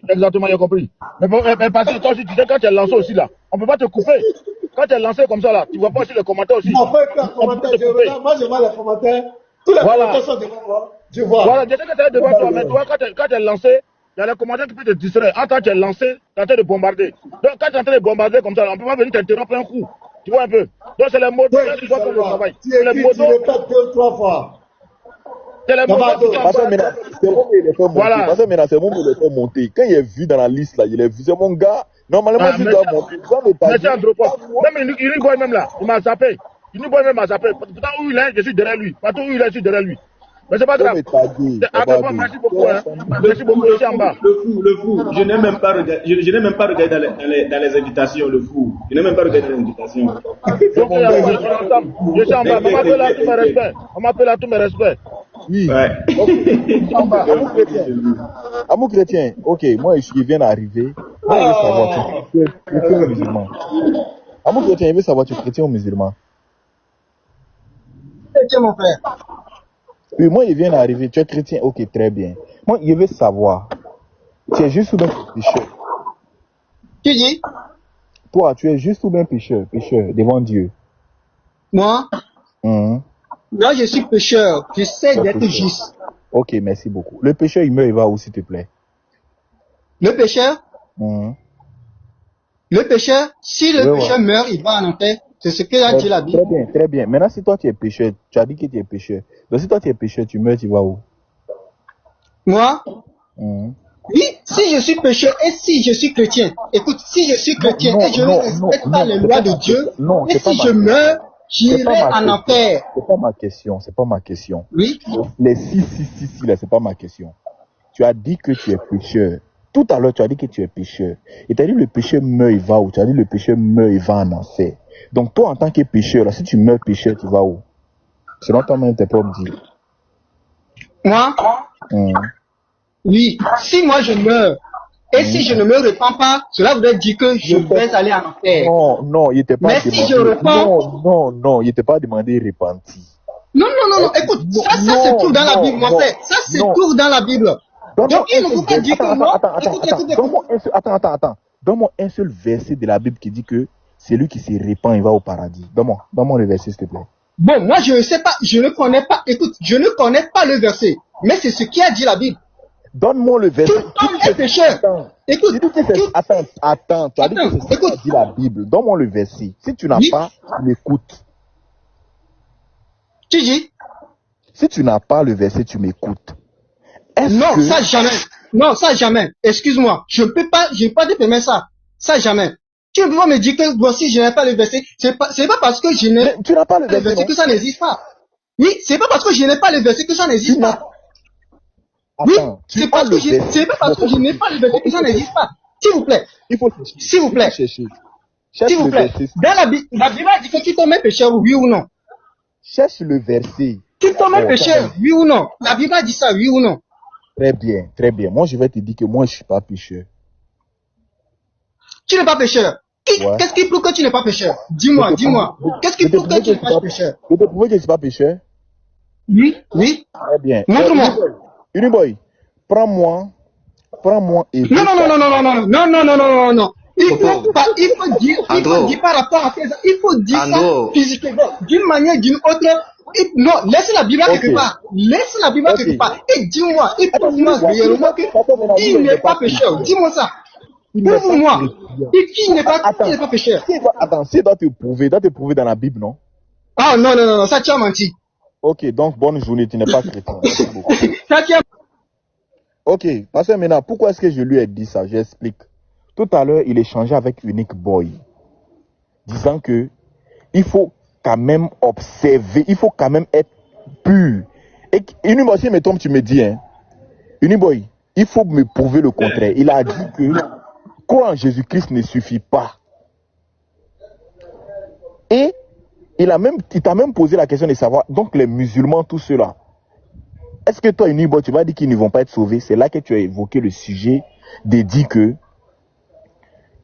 exactement, j'ai compris. Mais parce que toi aussi, tu sais, quand tu es lancé aussi là, on ne peut pas te couper. Quand tu es lancé comme ça là, tu ne vois pas aussi les commentaires aussi. Moi, je vois les commentaires. Tous les commentaires sont devant moi. Tu vois. Voilà, je sais que tu es devant toi, mais toi, quand tu es lancé, il y a les commentaires qui peuvent te distraire. En tant que tu es lancé, tu es en train de bombarder. Donc, quand tu es en train de bombarder comme ça, on ne peut pas venir t'interrompre un coup. Tu vois un peu. Donc, c'est les motos qui doivent faire le travail. Tu répètes 2 ou 3 fois. C'est les motos qui Parce que maintenant, c'est bon, il est fait monter. Voilà. Parce que maintenant, c'est bon, il est fait monter. Quand il est vu dans la liste là, il est vu. C'est mon gars. Normalement, il doit monter. Monsieur Andropov, même il boy même là, il m'a zappé. Il nous boy même m'a zappé. Pourtant, où il est, je suis derrière lui. Partout où il est, je suis derrière lui. Mais c'est pas grave. Merci beaucoup. Hein. Merci beaucoup, je suis en bas. Le fou. Je n'ai même pas regardé dans les invitations, le fou. Je n'ai même pas regardé dans les invitations. Je suis en bas. On m'appelle à tous mes respects. Oui. Ouais. Amour chrétien, ok, moi je viens d'arriver. Moi, je veux savoir, tu es chrétien ou musulman? Amour chrétien, il veut savoir, tu es chrétien ou musulman? Chrétien, mon frère. Oui, moi, il vient d'arriver. Tu es chrétien, ok, très bien. Moi, il veut savoir, tu es juste ou bien pécheur? Tu dis? Toi, tu es juste ou bien pécheur devant Dieu? Moi? Moi, je suis pécheur. J'essaie d'être juste. Ok, merci beaucoup. Le pécheur, il meurt, il va où, s'il te plaît? Le pécheur? Le pécheur, si le pécheur meurt, il va en enfer. C'est ce que a dit la Bible. Très bien, très bien. Maintenant, si toi tu es pécheur, tu as dit que tu es pécheur. Donc si toi tu es pécheur, tu meurs, tu vas où? Moi? Oui, si je suis pécheur et si je suis chrétien. Écoute, si je suis chrétien et je ne respecte pas les lois de Dieu, et si je meurs, j'irai en enfer. C'est pas ma question, c'est pas ma question. Oui. Les si, là, c'est pas ma question. Tu as dit que tu es pécheur. Tout à l'heure, tu as dit que tu es pécheur. Et tu as dit le pécheur meurt, il va où? Tu as dit le pécheur meurt, il va en enfer. Donc toi, en tant que pécheur, là, si tu meurs pécheur, tu vas où? Selon toi-même, tes propres dire. Moi? Oui. Si moi je meurs, et si je ne me repens pas, cela voudrait dire que je vais aller en enfer. Non, il n'était pas demandé. Mais si je repens... Non, il n'était pas demandé repenti. Non. Écoute, ça se trouve dans la Bible, mon frère. Ça se trouve dans la Bible. Donc il ne faut pas dire que non. Attends. Donne-moi un seul verset de la Bible qui dit que celui qui se répand, il va au paradis. Donne-moi le verset, s'il te plaît. Bon, moi je ne sais pas, je ne connais pas. Écoute, je ne connais pas le verset. Mais c'est ce qui a dit la Bible. Donne-moi le verset. Tout homme est pécheur. Écoute. Attends. Tu as dit que c'est ce qui dit la Bible. Donne-moi le verset. Si tu n'as pas, tu m'écoutes. Tu dis? Si tu n'as pas le verset, tu m'écoutes. Non, ça jamais. Non, ça jamais. Excuse-moi. Je n'ai pas de permis ça. Ça jamais. Tu ne peux pas me dire que voici, je n'ai pas le verset. C'est pas parce que je n'ai tu n'as pas le verset que ça n'existe pas. Oui, c'est pas parce que je n'ai pas le verset que ça n'existe pas. Attends, oui, c'est pas parce que je n'ai pas le verset que ça n'existe pas. S'il vous plaît. S'il vous plaît. S'il vous plaît. Dans la Bible a dit que tu tombes pécheur, oui ou non? Cherche le verset. Tu tombes pécheur, oui ou non? La Bible a dit ça, oui ou non? Très bien. Moi, je vais te dire que moi, je suis pas pécheur. Tu n'es pas pécheur. Qu'est-ce qui prouve que tu n'es pas pécheur? Dis-moi. Qu'est-ce qui prouve que tu n'es pas pécheur? Je te prouve que je ne suis pas pécheur? Oui. Très bien. Montre-moi. Uniboy, prends-moi et... Non. Il faut dire par rapport à ça. Il faut dire ça physiquement, d'une manière, d'une autre. Non, laisse la Bible quelque part. Laisse la Bible quelque part. Et dis-moi, et prouve-moi réellement qu'il n'est pas pécheur. Dis-moi ça. Prouve-moi. Qui n'est pas pécheur. Attends, c'est doit te prouver dans la Bible, non? Ah non, ça tu as menti. Ok, donc bonne journée, tu n'es pas chrétien. Ça tu as... Ok, parce que maintenant, pourquoi est-ce que je lui ai dit ça? J'explique. Tout à l'heure, il échangeait avec Unique Boy, disant que il faut quand même observer, il faut quand même être pur. Et Uniboy, si me trompe, tu me dis, hein. Uniboy, il faut me prouver le contraire. Il a dit que croire en Jésus-Christ ne suffit pas. Et il t'a même posé la question de savoir, donc les musulmans, tout cela, est-ce que toi, Uniboy, tu vas dire qu'ils ne vont pas être sauvés? C'est là que tu as évoqué le sujet de dire que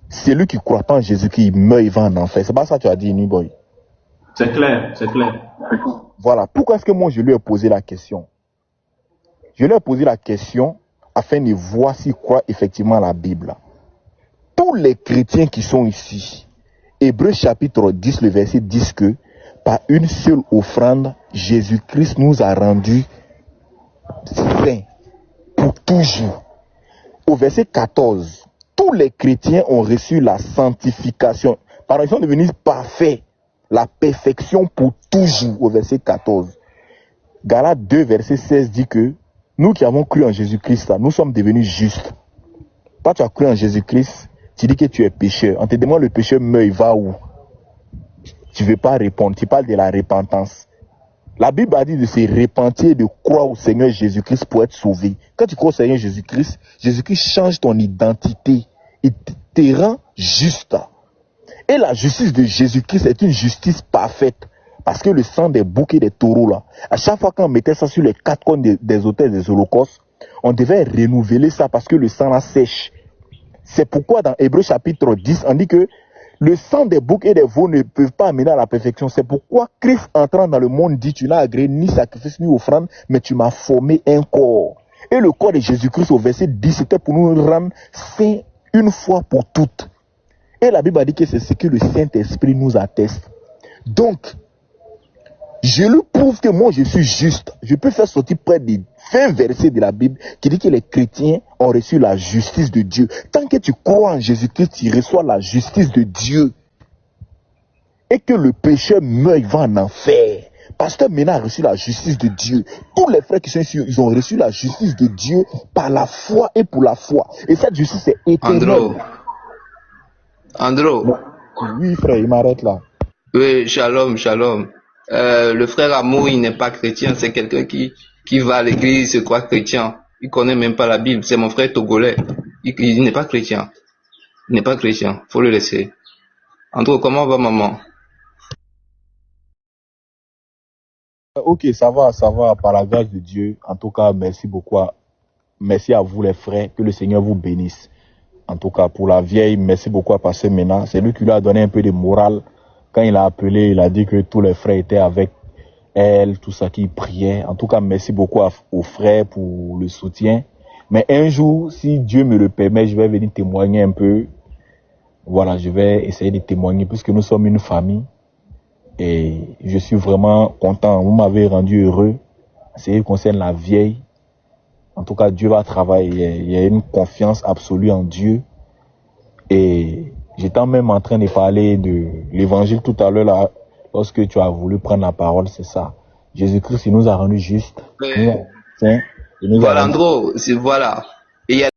celui qui ne croit pas en Jésus-Christ, il meurt, il va en enfer. C'est pas ça que tu as dit, Uniboy. C'est clair. Voilà. Pourquoi est-ce que moi, je lui ai posé la question? Je lui ai posé la question afin de voir s'il croit effectivement à la Bible. Tous les chrétiens qui sont ici, Hébreux chapitre 10, le verset 10 que par une seule offrande, Jésus-Christ nous a rendus saints pour toujours. Au verset 14, tous les chrétiens ont reçu la sanctification. Pardon, ils sont devenus parfaits. La perfection pour toujours, au verset 14. Galates 2, verset 16 dit que nous qui avons cru en Jésus-Christ, nous sommes devenus justes. Toi, tu as cru en Jésus-Christ, tu dis que tu es pécheur. On te demande le pécheur meurt, il va où? Tu ne veux pas répondre, tu parles de la repentance. La Bible a dit de se repentir et de croire au Seigneur Jésus-Christ pour être sauvé. Quand tu crois au Seigneur Jésus-Christ, Jésus-Christ change ton identité. Il te rend juste. Et la justice de Jésus-Christ est une justice parfaite. Parce que le sang des boucs et des taureaux, là, à chaque fois qu'on mettait ça sur les 4 cônes des autels des holocaustes, on devait renouveler ça parce que le sang là sèche. C'est pourquoi dans Hébreux chapitre 10, on dit que le sang des boucs et des veaux ne peuvent pas amener à la perfection. C'est pourquoi Christ entrant dans le monde dit, tu n'as agréé ni sacrifice ni offrande, mais tu m'as formé un corps. Et le corps de Jésus-Christ au verset 10, c'était pour nous rendre saints une fois pour toutes. Et la Bible a dit que c'est ce que le Saint-Esprit nous atteste. Donc, Je lui prouve que moi je suis juste. Je peux faire sortir près de 20 versets de la Bible qui dit que les chrétiens ont reçu la justice de Dieu. Tant que tu crois en Jésus-Christ, tu reçois la justice de Dieu. Et que le pécheur meurt, il va en enfer. Pasteur Mena a reçu la justice de Dieu. Tous les frères qui sont ici, ils ont reçu la justice de Dieu par la foi et pour la foi. Et cette justice est éternelle. Andro. Oui, frère, il m'arrête là. Oui, shalom, shalom. Le frère Amour, il n'est pas chrétien, c'est quelqu'un qui va à l'église, se croit chrétien. Il connaît même pas la Bible. C'est mon frère togolais. Il n'est pas chrétien. Il n'est pas chrétien. Faut le laisser. Andro, comment va maman? Ok, ça va, par la grâce de Dieu. En tout cas, merci beaucoup. Merci à vous les frères, que le Seigneur vous bénisse. En tout cas, pour la vieille, merci beaucoup à Pasteur Mena. C'est lui qui lui a donné un peu de morale. Quand il a appelé, il a dit que tous les frères étaient avec elle, tout ça qui priait. En tout cas, merci beaucoup aux frères pour le soutien. Mais un jour, si Dieu me le permet, je vais venir témoigner un peu. Voilà, je vais essayer de témoigner puisque nous sommes une famille. Et je suis vraiment content. Vous m'avez rendu heureux. C'est ce qui concerne la vieille. En tout cas, Dieu va travailler. Il y a une confiance absolue en Dieu. Et j'étais même en train de parler de l'évangile tout à l'heure, là, lorsque tu as voulu prendre la parole, c'est ça. Jésus-Christ, il nous a rendu justes. Voilà, Andro, c'est voilà. Et il y a